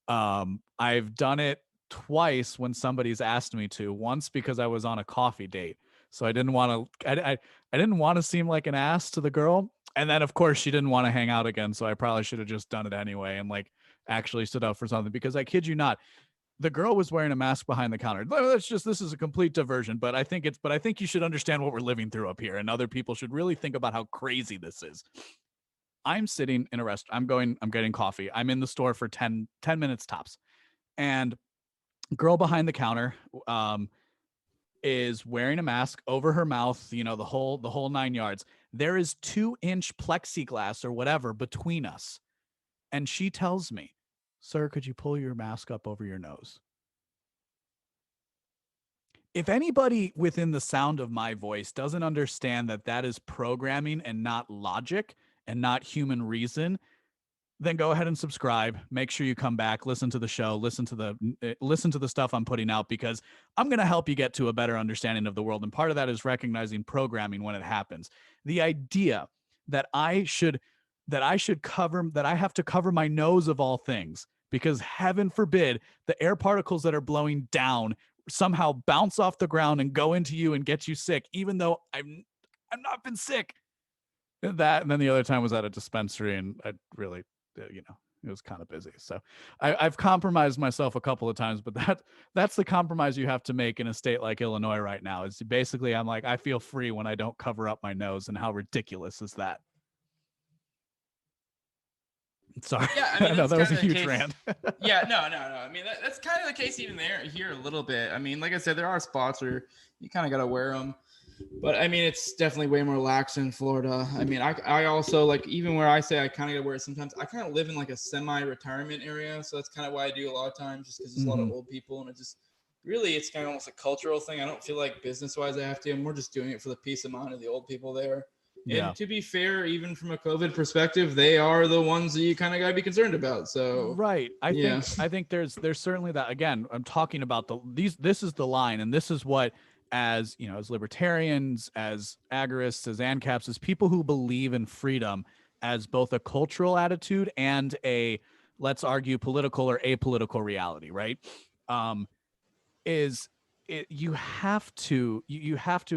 I've done it twice when somebody's asked me to. Once because I was on a coffee date, so I didn't want to. I didn't want to seem like an ass to the girl. And then of course she didn't want to hang out again, so I probably should have just done it anyway and like actually stood up for something, because I kid you not, the girl was wearing a mask behind the counter. This is a complete diversion, but I think you should understand what we're living through up here, and other people should really think about how crazy this is. I'm sitting in a restaurant. I'm getting coffee. I'm in the store for 10 minutes tops. And girl behind the counter is wearing a mask over her mouth, the whole 9 yards. There is 2-inch plexiglass or whatever between us. And she tells me, "Sir, could you pull your mask up over your nose?" If anybody within the sound of my voice doesn't understand that that is programming and not logic and not human reason, then go ahead and subscribe. Make sure you come back, listen to the show, listen to the stuff I'm putting out, because I'm going to help you get to a better understanding of the world. And part of that is recognizing programming when it happens. The idea that I have to cover my nose of all things, because heaven forbid the air particles that are blowing down somehow bounce off the ground and go into you and get you sick, even though I've not been sick. That, and then the other time was at a dispensary, and I really, it was kind of busy. So I've compromised myself a couple of times, but that's the compromise you have to make in a state like Illinois right now. Is basically, I'm like, I feel free when I don't cover up my nose, and how ridiculous is that? Sorry. Yeah, I mean, know that was a huge case. rant. Yeah, no. I mean, that's kind of the case even here a little bit. I mean, like I said, there are spots where you kind of got to wear them. But I mean, it's definitely way more lax in Florida. I mean, I also, like, even where I say I kind of got to wear it sometimes, I kind of live in like a semi-retirement area. So that's kind of why I do a lot of times, just because there's a lot of old people. And it just really, it's kind of almost a cultural thing. I don't feel like business-wise I have to. I'm more just doing it for the peace of mind of the old people there. And to be fair, even from a COVID perspective, they are the ones that you kind of got to be concerned about. So right, I think there's certainly that. Again, I'm talking about this is the line, and this is what, as as libertarians, as agorists, as ANCAPs, as people who believe in freedom as both a cultural attitude and a, let's argue, political or apolitical reality, right? You have to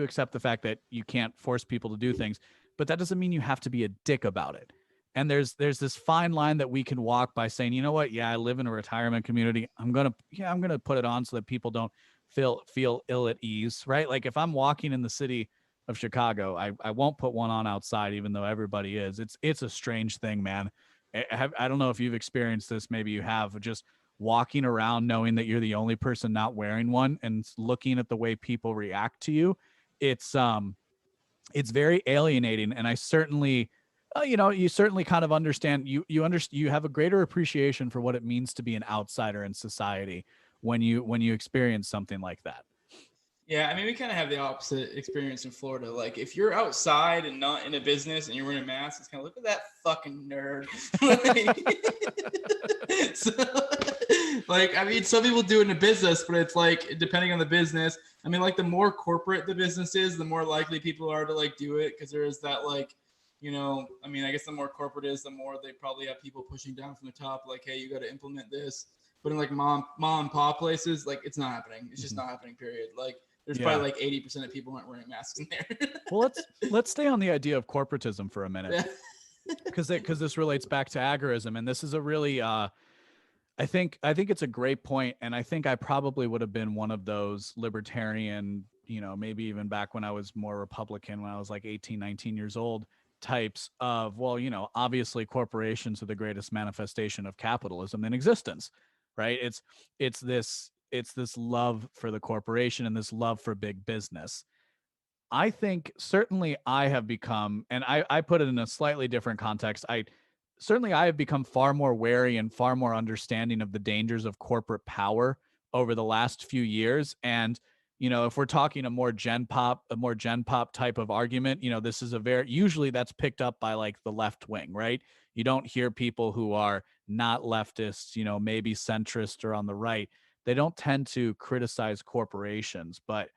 accept the fact that you can't force people to do things, but that doesn't mean you have to be a dick about it. And there's this fine line that we can walk by saying, you know what? Yeah, I live in a retirement community. I'm gonna put it on so that people don't feel ill at ease, right? Like if I'm walking in the city of Chicago, I won't put one on outside, even though everybody is. It's a strange thing, man. I don't know if you've experienced this. Maybe you have. Just walking around knowing that you're the only person not wearing one and looking at the way people react to you. It's very alienating. And I certainly, you certainly kind of understand, you have a greater appreciation for what it means to be an outsider in society when you experience something like that. Yeah, I mean, we kind of have the opposite experience in Florida. Like, if you're outside and not in a business and you're wearing a mask, it's kind of, look at that fucking nerd. I mean, some people do it in a business, but it's like, depending on the business. I mean, like, the more corporate the business is, the more likely people are to, like, do it, because there is that, like, I mean, I guess the more corporate is, the more they probably have people pushing down from the top, like, hey, you got to implement this. But in, like, mom and pop places, like, it's not happening. It's just not happening, period. Like, there's probably like 80% of people aren't wearing masks in there. Well, let's stay on the idea of corporatism for a minute, because this relates back to agorism, and this is a really I think it's a great point, and I think I probably would have been one of those libertarian, maybe even back when I was more Republican, when I was like 18, 19 years old, types of, well, obviously corporations are the greatest manifestation of capitalism in existence, right? It's this love for the corporation and this love for big business. I think certainly I have become, and I put it in a slightly different context, I have become far more wary and far more understanding of the dangers of corporate power over the last few years. And, if we're talking a more gen pop type of argument, this is usually that's picked up by like the left wing, right? You don't hear people who are not leftists, maybe centrist or on the right. They don't tend to criticize corporations, but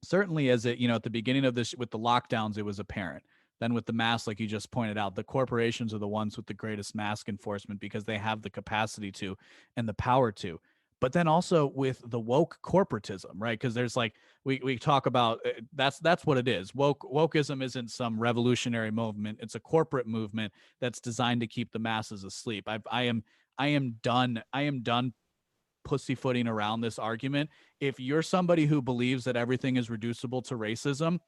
certainly as it, at the beginning of this, with the lockdowns, it was apparent. Then with the masks, like you just pointed out, the corporations are the ones with the greatest mask enforcement because they have the capacity to and the power to. but then also with the woke corporatism, right? Because there's like we talk about that's what it is. Wokeism isn't some revolutionary movement; it's a corporate movement that's designed to keep the masses asleep. I am done pussyfooting around this argument. If you're somebody who believes that everything is reducible to racism,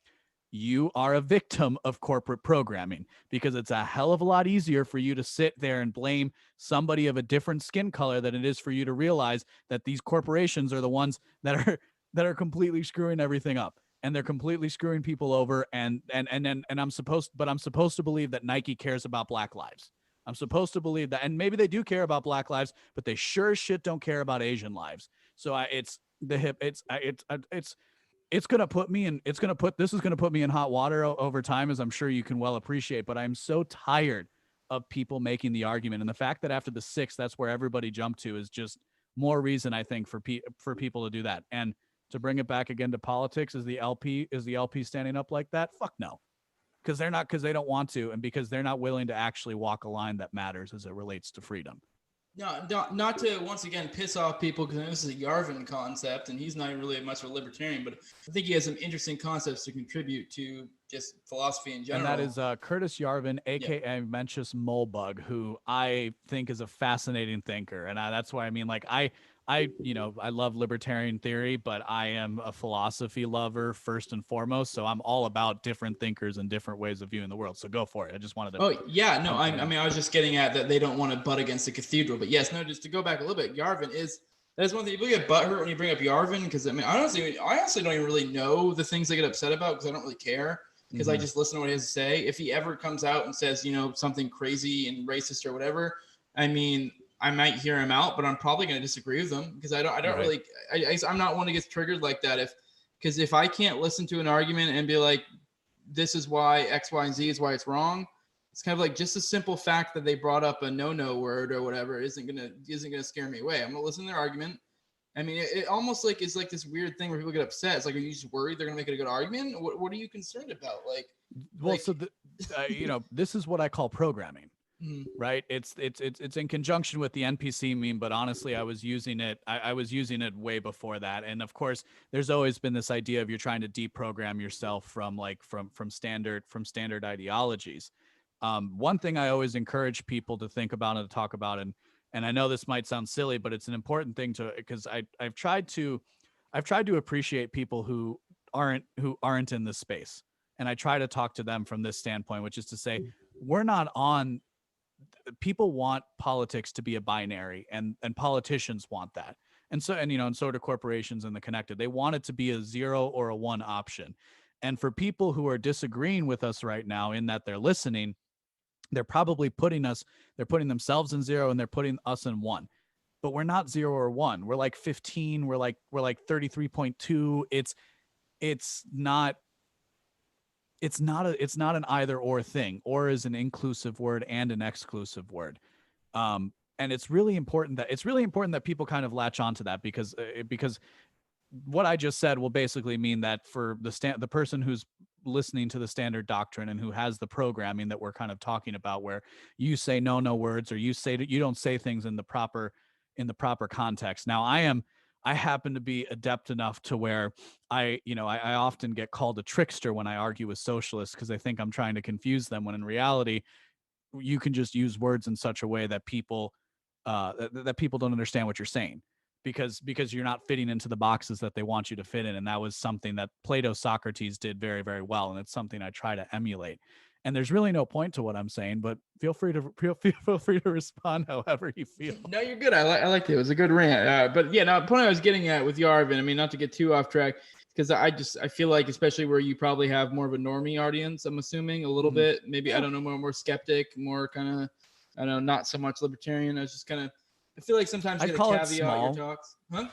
you are a victim of corporate programming, because it's a hell of a lot easier for you to sit there and blame somebody of a different skin color than it is for you to realize that these corporations are the ones that are completely screwing everything up, and they're completely screwing people over. And I'm supposed to believe that Nike cares about Black lives. I'm supposed to believe that, and maybe they do care about Black lives, but they sure as shit don't care about Asian lives. So it's going to put me in, this is going to put me in hot water over time, as I'm sure you can well appreciate. But I'm so tired of people making the argument, and the fact that after the 6th, that's where everybody jumped to, is just more reason, I think, for people to do that. And to bring it back again to politics, is the LP standing up like that? Fuck no. Because they don't want to, and because they're not willing to actually walk a line that matters as it relates to freedom. No, not to once again piss off people, because this is a Yarvin concept, and he's not really much of a libertarian, but I think he has some interesting concepts to contribute to just philosophy in general. And that is Curtis Yarvin, aka Mencius Molebug, who I think is a fascinating thinker, and that's why I love libertarian theory, but I am a philosophy lover first and foremost. So I'm all about different thinkers and different ways of viewing the world. So go for it. I just wanted to. Oh yeah, no, I mean, I was just getting at that they don't want to butt against the cathedral, but yes, no, just to go back a little bit, Yarvin that's one thing. People get butthurt when you bring up Yarvin, because I mean, I honestly don't even really know the things they get upset about, because I don't really care, because I just listen to what he has to say. If he ever comes out and says, something crazy and racist or whatever, I mean, I might hear him out, but I'm probably going to disagree with him, because I don't really, I'm not one that gets triggered like that. Because if I can't listen to an argument and be like, this is why X, Y, and Z is why it's wrong, it's kind of like just a simple fact that they brought up a no word or whatever isn't gonna scare me away. I'm gonna listen to their argument. I mean, it almost like it's like this weird thing where people get upset. It's like, are you just worried they're gonna make it a good argument? What are you concerned about? This is what I call programming. Right. It's in conjunction with the NPC meme, but honestly, I was using it way before that. And of course, there's always been this idea of you're trying to deprogram yourself from standard ideologies. One thing I always encourage people to think about and to talk about, and I know this might sound silly, but it's an important thing because I've tried to appreciate people who aren't in this space. And I try to talk to them from this standpoint, which is to say, people want politics to be a binary, and politicians want that. And so do corporations and the connected. They want it to be a 0 or a 1 option. And for people who are disagreeing with us right now, in that they're listening, they're probably putting themselves in 0 and they're putting us in 1. But we're not 0 or 1. We're like 15. We're like 33.2. It's not an either or thing. Or is an inclusive word and an exclusive word. And it's really important that people kind of latch onto that, because what I just said will basically mean that for the person who's listening to the standard doctrine and who has the programming that we're kind of talking about, where you say no words, or you don't say things in the proper context. Now I happen to be adept enough to where I often get called a trickster when I argue with socialists, because they think I'm trying to confuse them, when in reality you can just use words in such a way that people don't understand what you're saying, because you're not fitting into the boxes that they want you to fit in. And that was something that Plato's Socrates did very, very well, and it's something I try to emulate. And there's really no point to what I'm saying, but feel free to respond however you feel. No, you're good. I liked it. It was a good rant. But yeah, now the point I was getting at with Yarvin, I mean, not to get too off track, because I feel like, especially where you probably have more of a normie audience, I'm assuming a little bit, maybe, I don't know, more skeptic, more kind of, I don't know, not so much libertarian. I was just kind of, I feel like sometimes you get a caveat your talks. Huh?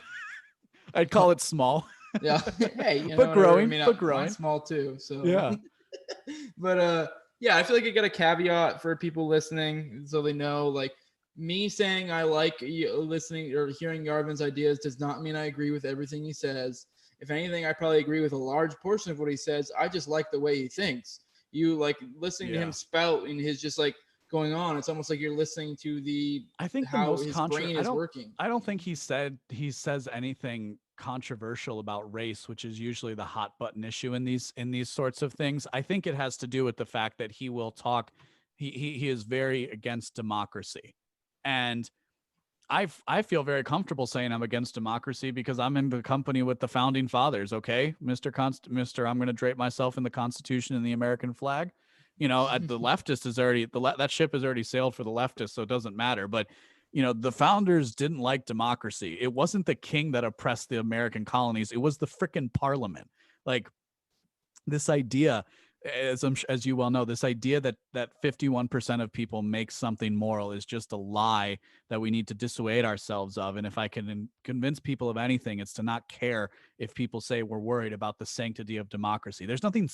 I'd call it small. Yeah. Hey, but growing. I'm small too. So yeah. But yeah, I feel like I got a caveat for people listening, so they know, like, me saying I like listening or hearing Yarvin's ideas does not mean I agree with everything he says. If anything, I probably agree with a large portion of what he says. I just like the way he thinks. You like listening to him spout in his just like going on. It's almost like you're listening to I think the how most his brain is working. I don't think he says anything controversial about race, which is usually the hot button issue in these sorts of things. I think it has to do with the fact that he will talk. He is very against democracy, and I feel very comfortable saying I'm against democracy because I'm in the company with the founding fathers. Okay, Mister, I'm going to drape myself in the Constitution and the American flag. You know, the leftist is already that ship has already sailed for the leftists, so it doesn't matter. But you know, the founders didn't like democracy. It wasn't the king that oppressed the American colonies. It was the frickin' parliament. Like this idea, as you well know, this idea that 51% of people make something moral is just a lie that we need to dissuade ourselves of. And if I can convince people of anything, it's to not care if people say we're worried about the sanctity of democracy. There's nothing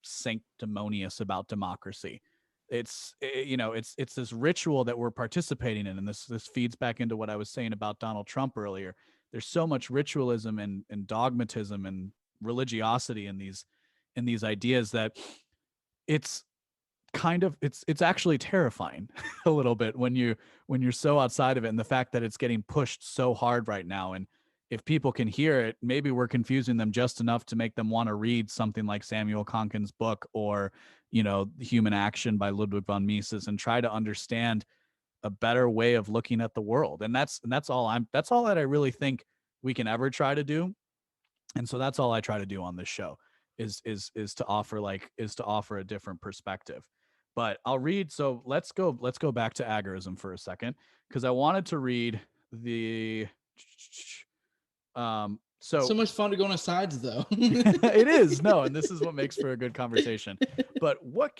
sanctimonious about democracy. It's it's this ritual that we're participating in, and this feeds back into what I was saying about Donald Trump earlier. There's so much ritualism and dogmatism and religiosity in these ideas that it's it's actually terrifying a little bit when you're so outside of it, and the fact that it's getting pushed so hard right now. And if people can hear it, maybe we're confusing them just enough to make them want to read something like Samuel Konkin's book, or Human Action by Ludwig von Mises, and try to understand a better way of looking at the world. And that's all that I really think we can ever try to do. And so that's all I try to do on this show is to offer a different perspective. But I'll read. So let's go back to agorism for a second, because I wanted to read the so much fun to go on asides though. It is. No, and this is what makes for a good conversation. But what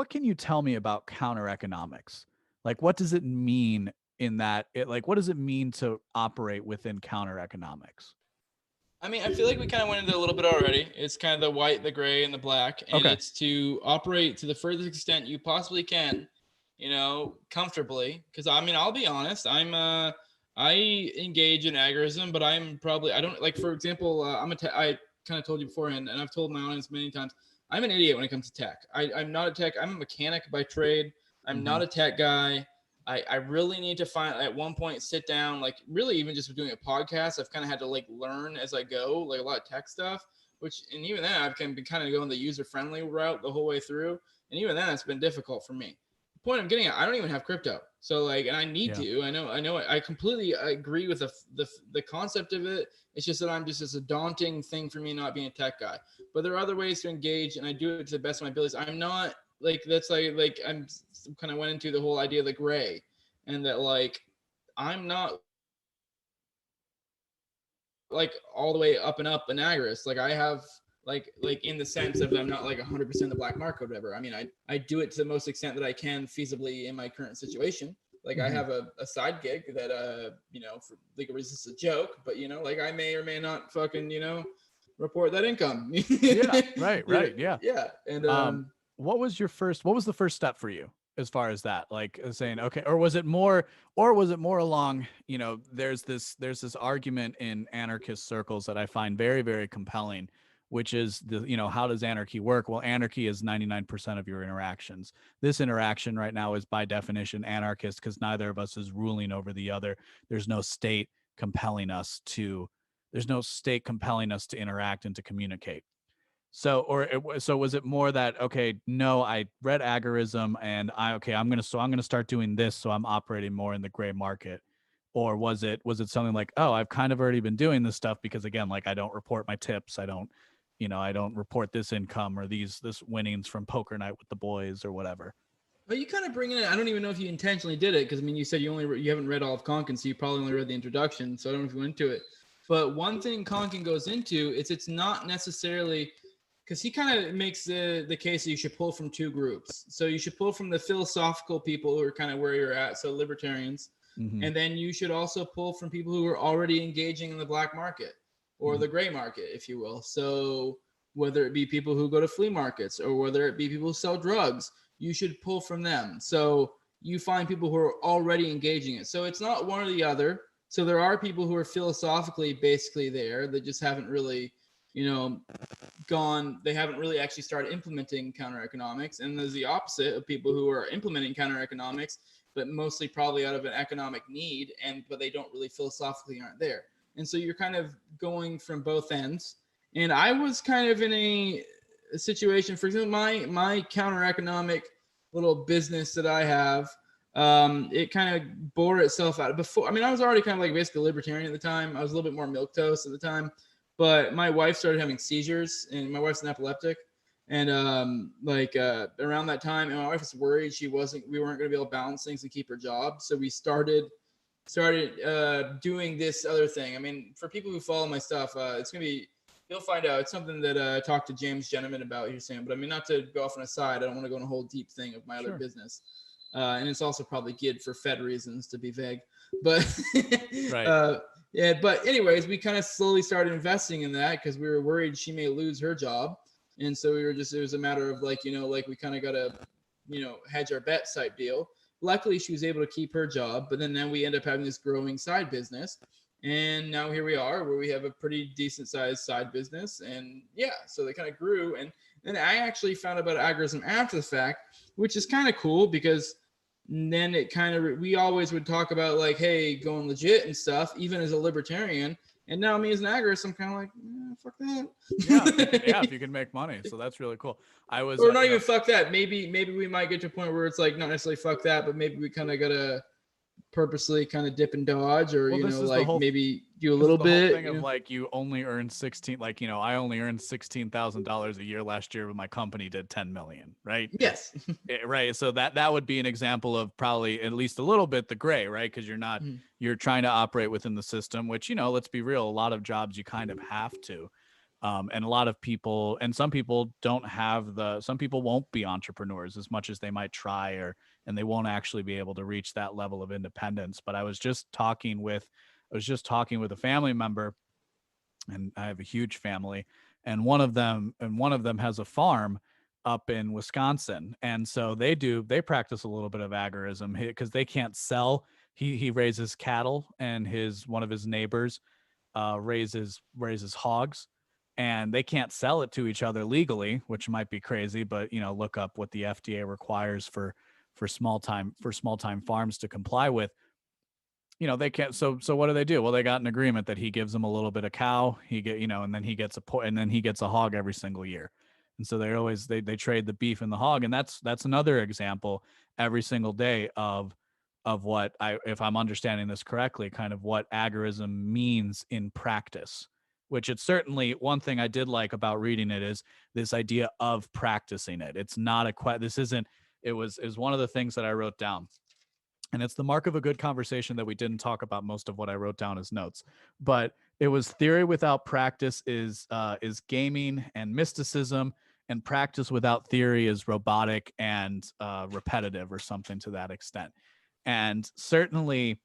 can you tell me about counter economics? Like, what does it mean in that what does it mean to operate within counter economics? I mean, I feel like we kind of went into a little bit already. It's kind of the white, the gray, and the black. And It's to operate to the furthest extent you possibly can, comfortably. Because, I mean, I'll be honest. I engage in agorism, but I don't, like, for example, I kind of told you beforehand, and I've told my audience many times, I'm an idiot when it comes to tech. I'm not a tech. I'm a mechanic by trade. I'm not a tech guy. I really need to at one point sit down, like really even just doing a podcast, I've kind of had to like learn as I go, like a lot of tech stuff, and even then I've been kind of going the user-friendly route the whole way through. And even then it's been difficult for me. The point I'm getting at, I don't even have crypto. So like, and I need to, I know, I completely agree with the concept of it. It's just that it's a daunting thing for me not being a tech guy, but there are other ways to engage, and I do it to the best of my abilities. I'm not, like that's like I'm kind of went into the whole idea of the gray, and that like I'm not like all the way up and up an agorist. Like I have like in the sense of I'm not like 100% the black market or whatever. I mean, I do it to the most extent that I can feasibly in my current situation. Like I have a side gig that for legal reasons it's a joke, but like I may or may not fucking report that income. Yeah, right, yeah. And what was the first step for you as far as that, like saying, okay, or was it more along, there's this argument in anarchist circles that I find very, very compelling, which is how does anarchy work? Well, anarchy is 99% of your interactions. This interaction right now is by definition anarchist because neither of us is ruling over the other. There's no state compelling us to interact and to communicate. So was it more that, okay, no, I read agorism and I'm going to start doing this, so I'm operating more in the gray market? Or was it something like, oh, I've kind of already been doing this stuff because, again, like I don't report my tips, I don't report this income or this winnings from poker night with the boys or whatever. But you kind of bring in, I don't even know if you intentionally did it, because I mean, you said you haven't read all of Konkin, so you probably only read the introduction, so I don't know if you went into it. But one thing Konkin goes into is it's not necessarily, because he kind of makes the case that you should pull from two groups. So you should pull from the philosophical people who are kind of where you're at, so libertarians. Mm-hmm. And then you should also pull from people who are already engaging in the black market or the gray market, if you will. So whether it be people who go to flea markets or whether it be people who sell drugs, you should pull from them. So you find people who are already engaging it. So it's not one or the other. So there are people who are philosophically basically there that just haven't really, they haven't really actually started implementing counter economics. And there's the opposite of people who are implementing counter economics, but mostly probably out of an economic need, but they don't really philosophically aren't there. And so you're kind of going from both ends. And I was kind of in a situation, for example, my counter economic little business that I have, it kind of bore itself out before. I mean, I was already kind of like basically libertarian at the time. I was a little bit more milquetoast at the time, but my wife started having seizures, and my wife's an epileptic. And around that time, and my wife was worried we weren't going to be able to balance things and keep her job. So we started doing this other thing. I mean, for people who follow my stuff, it's going to be, you'll find out. It's something that I talked to James Gentleman about here, Sam. But I mean, not to go off on a side, I don't want to go on a whole deep thing of my other business. And it's also probably good for Fed reasons to be vague. But right. yeah, but anyways, we kind of slowly started investing in that because we were worried she may lose her job. And so it was a matter of we kind of got to, hedge our bets type deal. Luckily, she was able to keep her job, but then we end up having this growing side business. And now here we are where we have a pretty decent sized side business. And yeah, so they kind of grew. And then I actually found out about Agorism after the fact, which is kind of cool because then it kind of, we always would talk about hey, going legit and stuff, even as a libertarian. And now me as an agorist, I'm kind of like, fuck that. Yeah, if you can make money. So that's really cool. Or not even fuck that. Maybe we might get to a point where it's not necessarily fuck that, but maybe we kind of got to purposely kind of dip and dodge, or maybe do a little bit thing of you only earn 16, I only earned $16,000 a year last year, but my company did 10 million, right? Yes. Right. So that would be an example of probably at least a little bit the gray, right? Because you're trying to operate within the system, which let's be real, a lot of jobs you kind of have to. And a lot of people, and some people some people won't be entrepreneurs as much as they might try, and they won't actually be able to reach that level of independence. But I was just talking with a family member, and I have a huge family, and one of them has a farm up in Wisconsin. And so they practice a little bit of agorism because they can't sell. He raises cattle, and one of his neighbors raises hogs. And they can't sell it to each other legally, which might be crazy, but look up what the FDA requires for small time farms to comply with. They can't. So what do? Well, they got an agreement that he gives them a little bit of cow, and then he gets a hog every single year. And so they trade the beef and the hog, and that's another example every single day of what if I'm understanding this correctly, kind of what agorism means in practice. Which it's certainly one thing I did like about reading it is this idea of practicing it. It's not it was one of the things that I wrote down. And it's the mark of a good conversation that we didn't talk about most of what I wrote down as notes. But it was theory without practice is gaming and mysticism, and practice without theory is robotic and repetitive, or something to that extent. And certainly,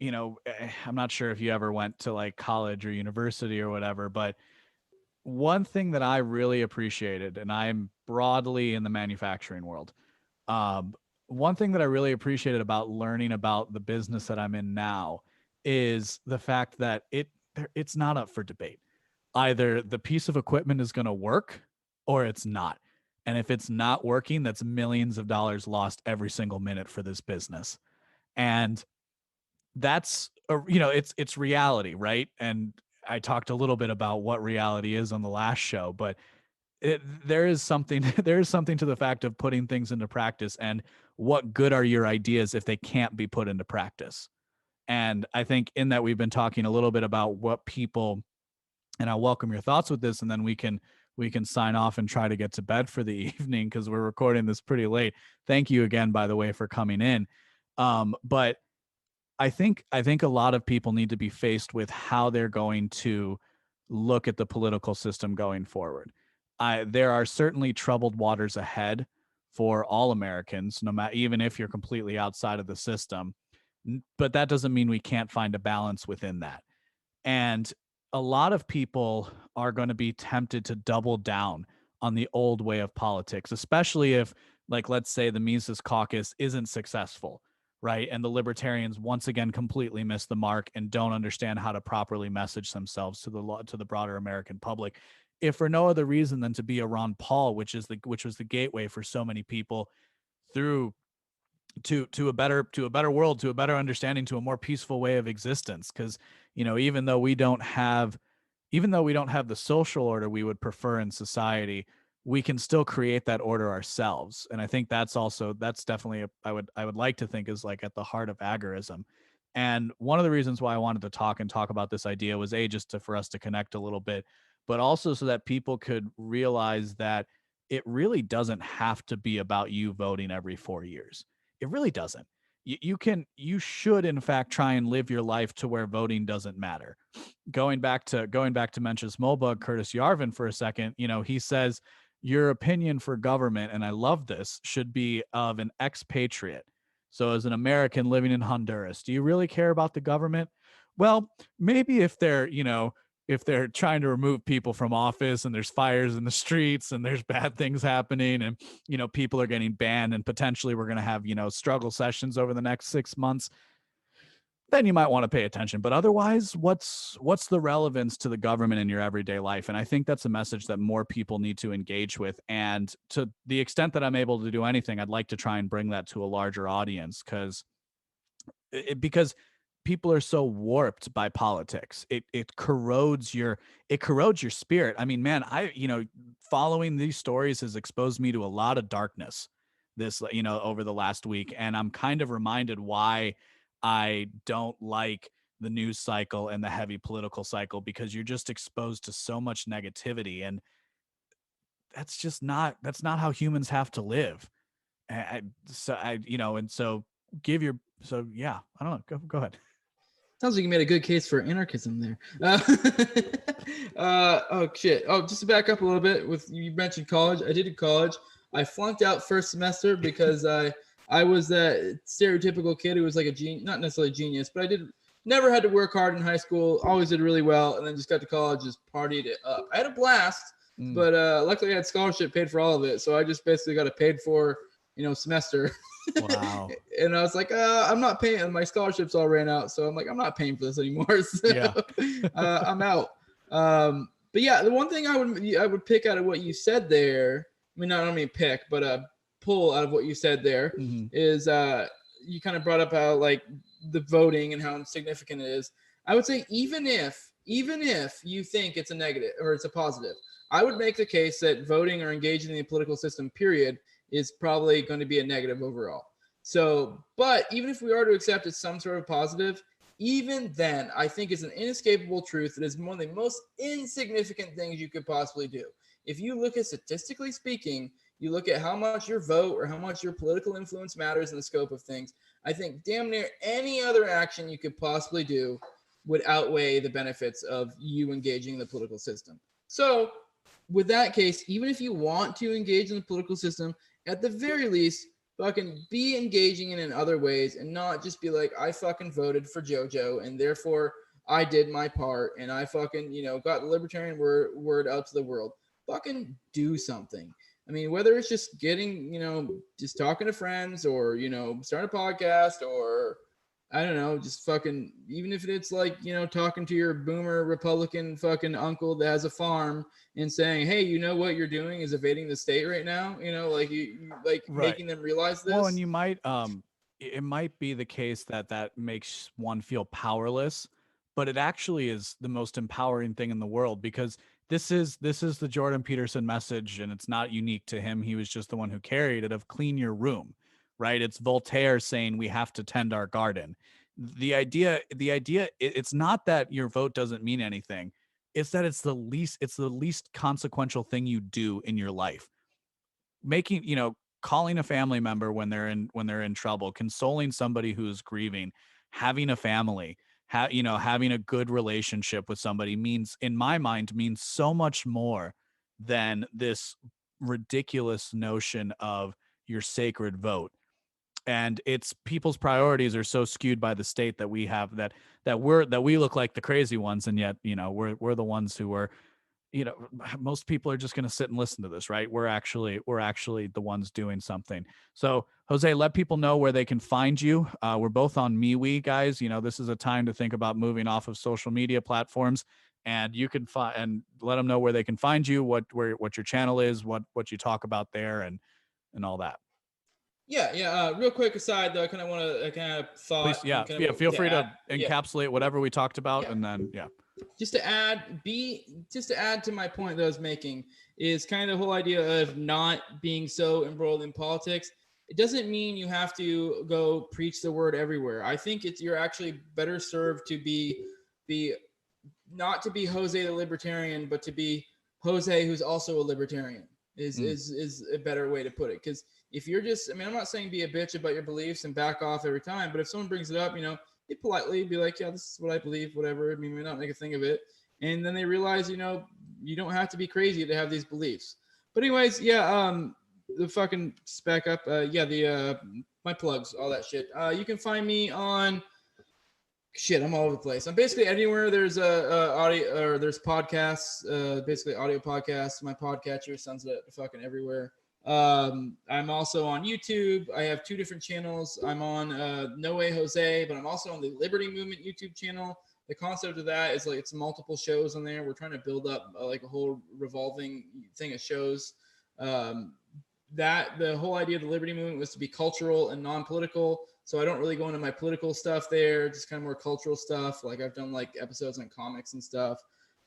I'm not sure if you ever went to college or university or whatever, but one thing that I really appreciated, and I'm broadly in the manufacturing world, one thing that I really appreciated about learning about the business that I'm in now is the fact that it's not up for debate. Either the piece of equipment is going to work or it's not. And if it's not working, that's millions of dollars lost every single minute for this business. And that's it's reality, right? And I talked a little bit about what reality is on the last show, but there is something to the fact of putting things into practice, and what good are your ideas if they can't be put into practice. And I think in that we've been talking a little bit about what people, and I'll welcome your thoughts with this, and then we can sign off and try to get to bed for the evening because we're recording this pretty late. Thank you again, by the way, for coming in. But I think a lot of people need to be faced with how they're going to look at the political system going forward. There are certainly troubled waters ahead for all Americans, no matter, even if you're completely outside of the system. But that doesn't mean we can't find a balance within that. And a lot of people are going to be tempted to double down on the old way of politics, especially if, let's say the Mises Caucus isn't successful. right? And the libertarians once again completely miss the mark and don't understand how to properly message themselves to the broader American public, if for no other reason than to be a Ron Paul, which was the gateway for so many people through to a better world, to a better understanding, to a more peaceful way of existence. Because even though we don't have the social order we would prefer in society, we can still create that order ourselves. And I think that's definitely I would like to think is like at the heart of agorism. And one of the reasons why I wanted to talk about this idea was for us to connect a little bit, but also so that people could realize that it really doesn't have to be about you voting every 4 years. It really doesn't. You should in fact try and live your life to where voting doesn't matter. Going back to Mencius Moldbug, Curtis Yarvin for a second, he says your opinion for government, and I love this, should be of an expatriate. So as an American living in Honduras, do you really care about the government? Well, maybe if they're trying to remove people from office and there's fires in the streets and there's bad things happening and people are getting banned and potentially we're going to have struggle sessions over the next 6 months, then you might want to pay attention. But otherwise, what's the relevance to the government in your everyday life? And I think that's a message that more people need to engage with. And to the extent that I'm able to do anything, I'd like to try and bring that to a larger audience, because people are so warped by politics. It corrodes your spirit. I mean, man, following these stories has exposed me to a lot of darkness over the last week. And I'm kind of reminded why I don't like the news cycle and the heavy political cycle, because you're just exposed to so much negativity. And that's not how humans have to live. And so I don't know. Go ahead. Sounds like you made a good case for anarchism there. Oh shit. Oh, just to back up a little bit, you mentioned college. I did college. I flunked out first semester because I was that stereotypical kid who was like not necessarily a genius, but never had to work hard in high school. Always did really well, and then just got to college, just partied it up. I had a blast, but luckily I had scholarship paid for all of it, so I just basically got a paid for semester. Wow. And I was like, I'm not paying. My scholarships all ran out, so I'm like, I'm not paying for this anymore. So, yeah. I'm out. But yeah, the one thing I would pick out of what you said there. I mean, not only pick, but pull out of what you said there is you kind of brought up how like the voting and how insignificant it is. I would say even if you think it's a negative or it's a positive, I would make the case that voting or engaging in the political system, period, is probably going to be a negative overall. So, but even if we are to accept it's some sort of positive, even then, I think it's an inescapable truth that is one of the most insignificant things you could possibly do. If you look at statistically speaking, you look at how much your vote or how much your political influence matters in the scope of things, I think damn near any other action you could possibly do would outweigh the benefits of you engaging in the political system. So with that case, even if you want to engage in the political system, at the very least, fucking be engaging in other ways and not just be like, I fucking voted for JoJo and therefore I did my part and I fucking, got the libertarian word out to the world. Fucking do something. I mean, whether it's just getting, just talking to friends or, start a podcast or I don't know, just fucking, even if it's like, talking to your boomer Republican fucking uncle that has a farm and saying, hey, you know what you're doing is evading the state right now, like right. Making them realize this. Well, and you might, it might be the case that makes one feel powerless, but it actually is the most empowering thing in the world, because this is the Jordan Peterson message, and it's not unique to him. He was just the one who carried it, of clean your room, right? It's Voltaire saying we have to tend our garden. The idea, it's not that your vote doesn't mean anything. It's that it's the least consequential thing you do in your life. Making, calling a family member when they're in trouble, consoling somebody who's grieving, having a family, having a good relationship with somebody means, in my mind, means so much more than this ridiculous notion of your sacred vote. And it's people's priorities are so skewed by the state that we have that we look like the crazy ones, and yet we're the ones who are you know, most people are just going to sit and listen to this, right? We're actually the ones doing something. So Jose, let people know where they can find you. We're both on MeWe, guys. You know, this is a time to think about moving off of social media platforms, and you can find and let them know where they can find you, what your channel is, what you talk about there, and all that. Yeah. Real quick aside, though, I kind of want to kind of thought. Please, yeah, and yeah. Feel free to add, encapsulate whatever we talked about, Yeah. and then yeah. Just to add to my point that I was making is kind of the whole idea of not being so embroiled in politics. It doesn't mean you have to go preach the word everywhere. I think you're actually better served to be not to be Jose the libertarian, but to be Jose who's also a libertarian is a better way to put it. Because if you're just, I mean, I'm not saying be a bitch about your beliefs and back off every time, but if someone brings it up, you know, you politely be like, yeah, this is what I believe, whatever. I mean, we not make a thing of it. And then they realize, you know, you don't have to be crazy to have these beliefs. But anyways, yeah, the fucking spec up, my plugs, all that shit. You can find me on I'm all over the place. I'm basically anywhere there's a audio or there's podcasts, basically audio podcasts. My podcatcher sends it fucking everywhere. I'm also on YouTube. I have 2 different channels. I'm on No Way Jose, but I'm also on the Liberty Movement YouTube channel. The concept of that is like it's multiple shows on there. We're trying to build up like a whole revolving thing of shows. That the whole idea of the Liberty Movement was to be cultural and non-political. So I don't really go into my political stuff there, just kind of more cultural stuff. Like I've done like episodes on comics and stuff.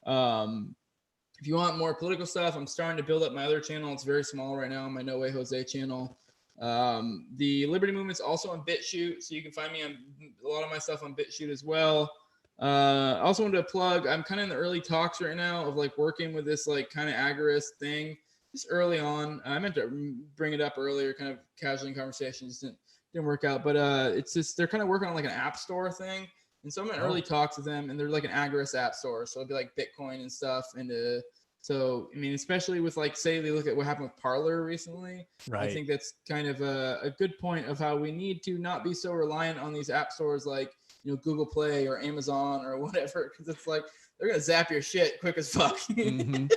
If you want more political stuff, I'm starting to build up my other channel. It's very small right now, my No Way Jose channel. The Liberty Movement's also on BitChute, so you can find me on a lot of my stuff on BitChute as well. I also wanted to plug, I'm kind of in the early talks right now of like working with this like kind of agorist thing just early on. I meant to bring it up earlier, kind of casually in conversations, didn't work out, but it's just they're kind of working on like an app store thing, and so I'm in early talks with them, and they're like an agorist app store, so it'll be like Bitcoin and stuff, and so I mean, especially with like say they look at what happened with Parler recently, Right. I think that's kind of a good point of how we need to not be so reliant on these app stores like Google Play or Amazon or whatever, because it's like they're gonna zap your shit quick as fuck. Mm-hmm.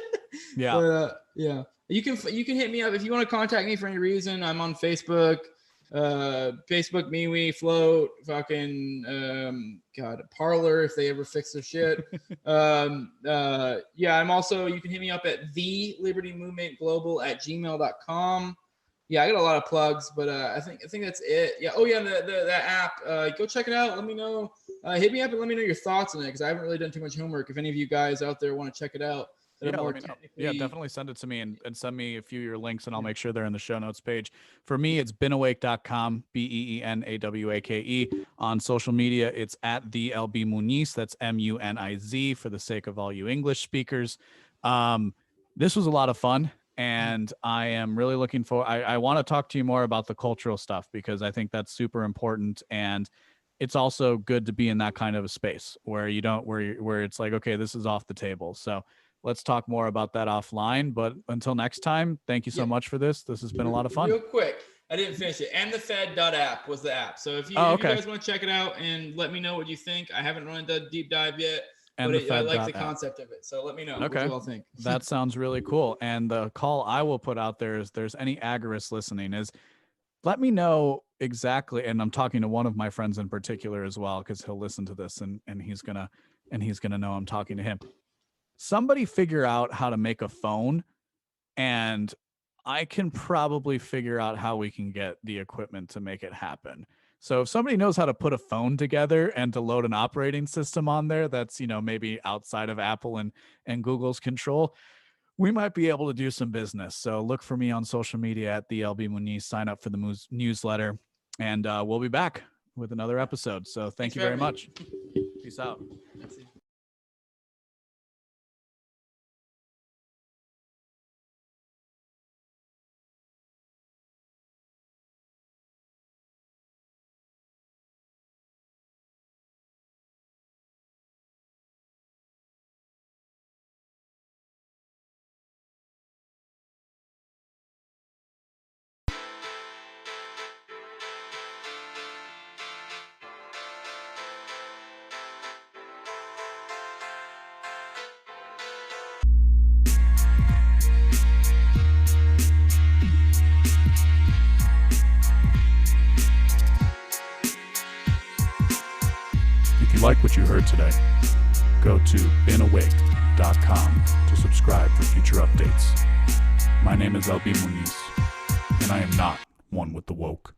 Yeah. But, yeah. You can hit me up if you want to contact me for any reason. I'm on Facebook. MeWe, Float, fucking Parler if they ever fix their shit. I'm also, you can hit me up at the Liberty Movement Global at gmail.com. Yeah, I got a lot of plugs, but I think that's it. Yeah. Oh yeah, the app. Go check it out. Let me know. Hit me up and let me know your thoughts on it, because I haven't really done too much homework. If any of you guys out there want to check it out, yeah, definitely send it to me and send me a few of your links, and I'll make sure they're in the show notes page. For me, it's beenawake.com, BEENAWAKE. On social media, it's at the LB Muniz. That's MUNIZ for the sake of all you English speakers. This was a lot of fun, and I am really looking for. I want to talk to you more about the cultural stuff, because I think that's super important, and it's also good to be in that kind of a space where you don't where it's like, okay, this is off the table. So let's talk more about that offline. But until next time, thank you so much for this. This has been a lot of fun. Real quick, I didn't finish it. And the Fed.app was the app. So if you guys want to check it out and let me know what you think, I haven't really done a deep dive yet, but I like the concept of it. So let me know what you all think. That sounds really cool. And the call I will put out there is, there's any agorists listening, is let me know exactly. And I'm talking to one of my friends in particular as well, because he'll listen to this and he's gonna know I'm talking to him. Somebody figure out how to make a phone, and I can probably figure out how we can get the equipment to make it happen. So if somebody knows how to put a phone together and to load an operating system on there that's, maybe outside of Apple and Google's control, we might be able to do some business. So look for me on social media at the LB Muniz. Sign up for the newsletter, and we'll be back with another episode. So thank you very much. Peace out. like what you heard today, go to beenawake.com to subscribe for future updates. My name is LB Muniz, and I am not one with the woke.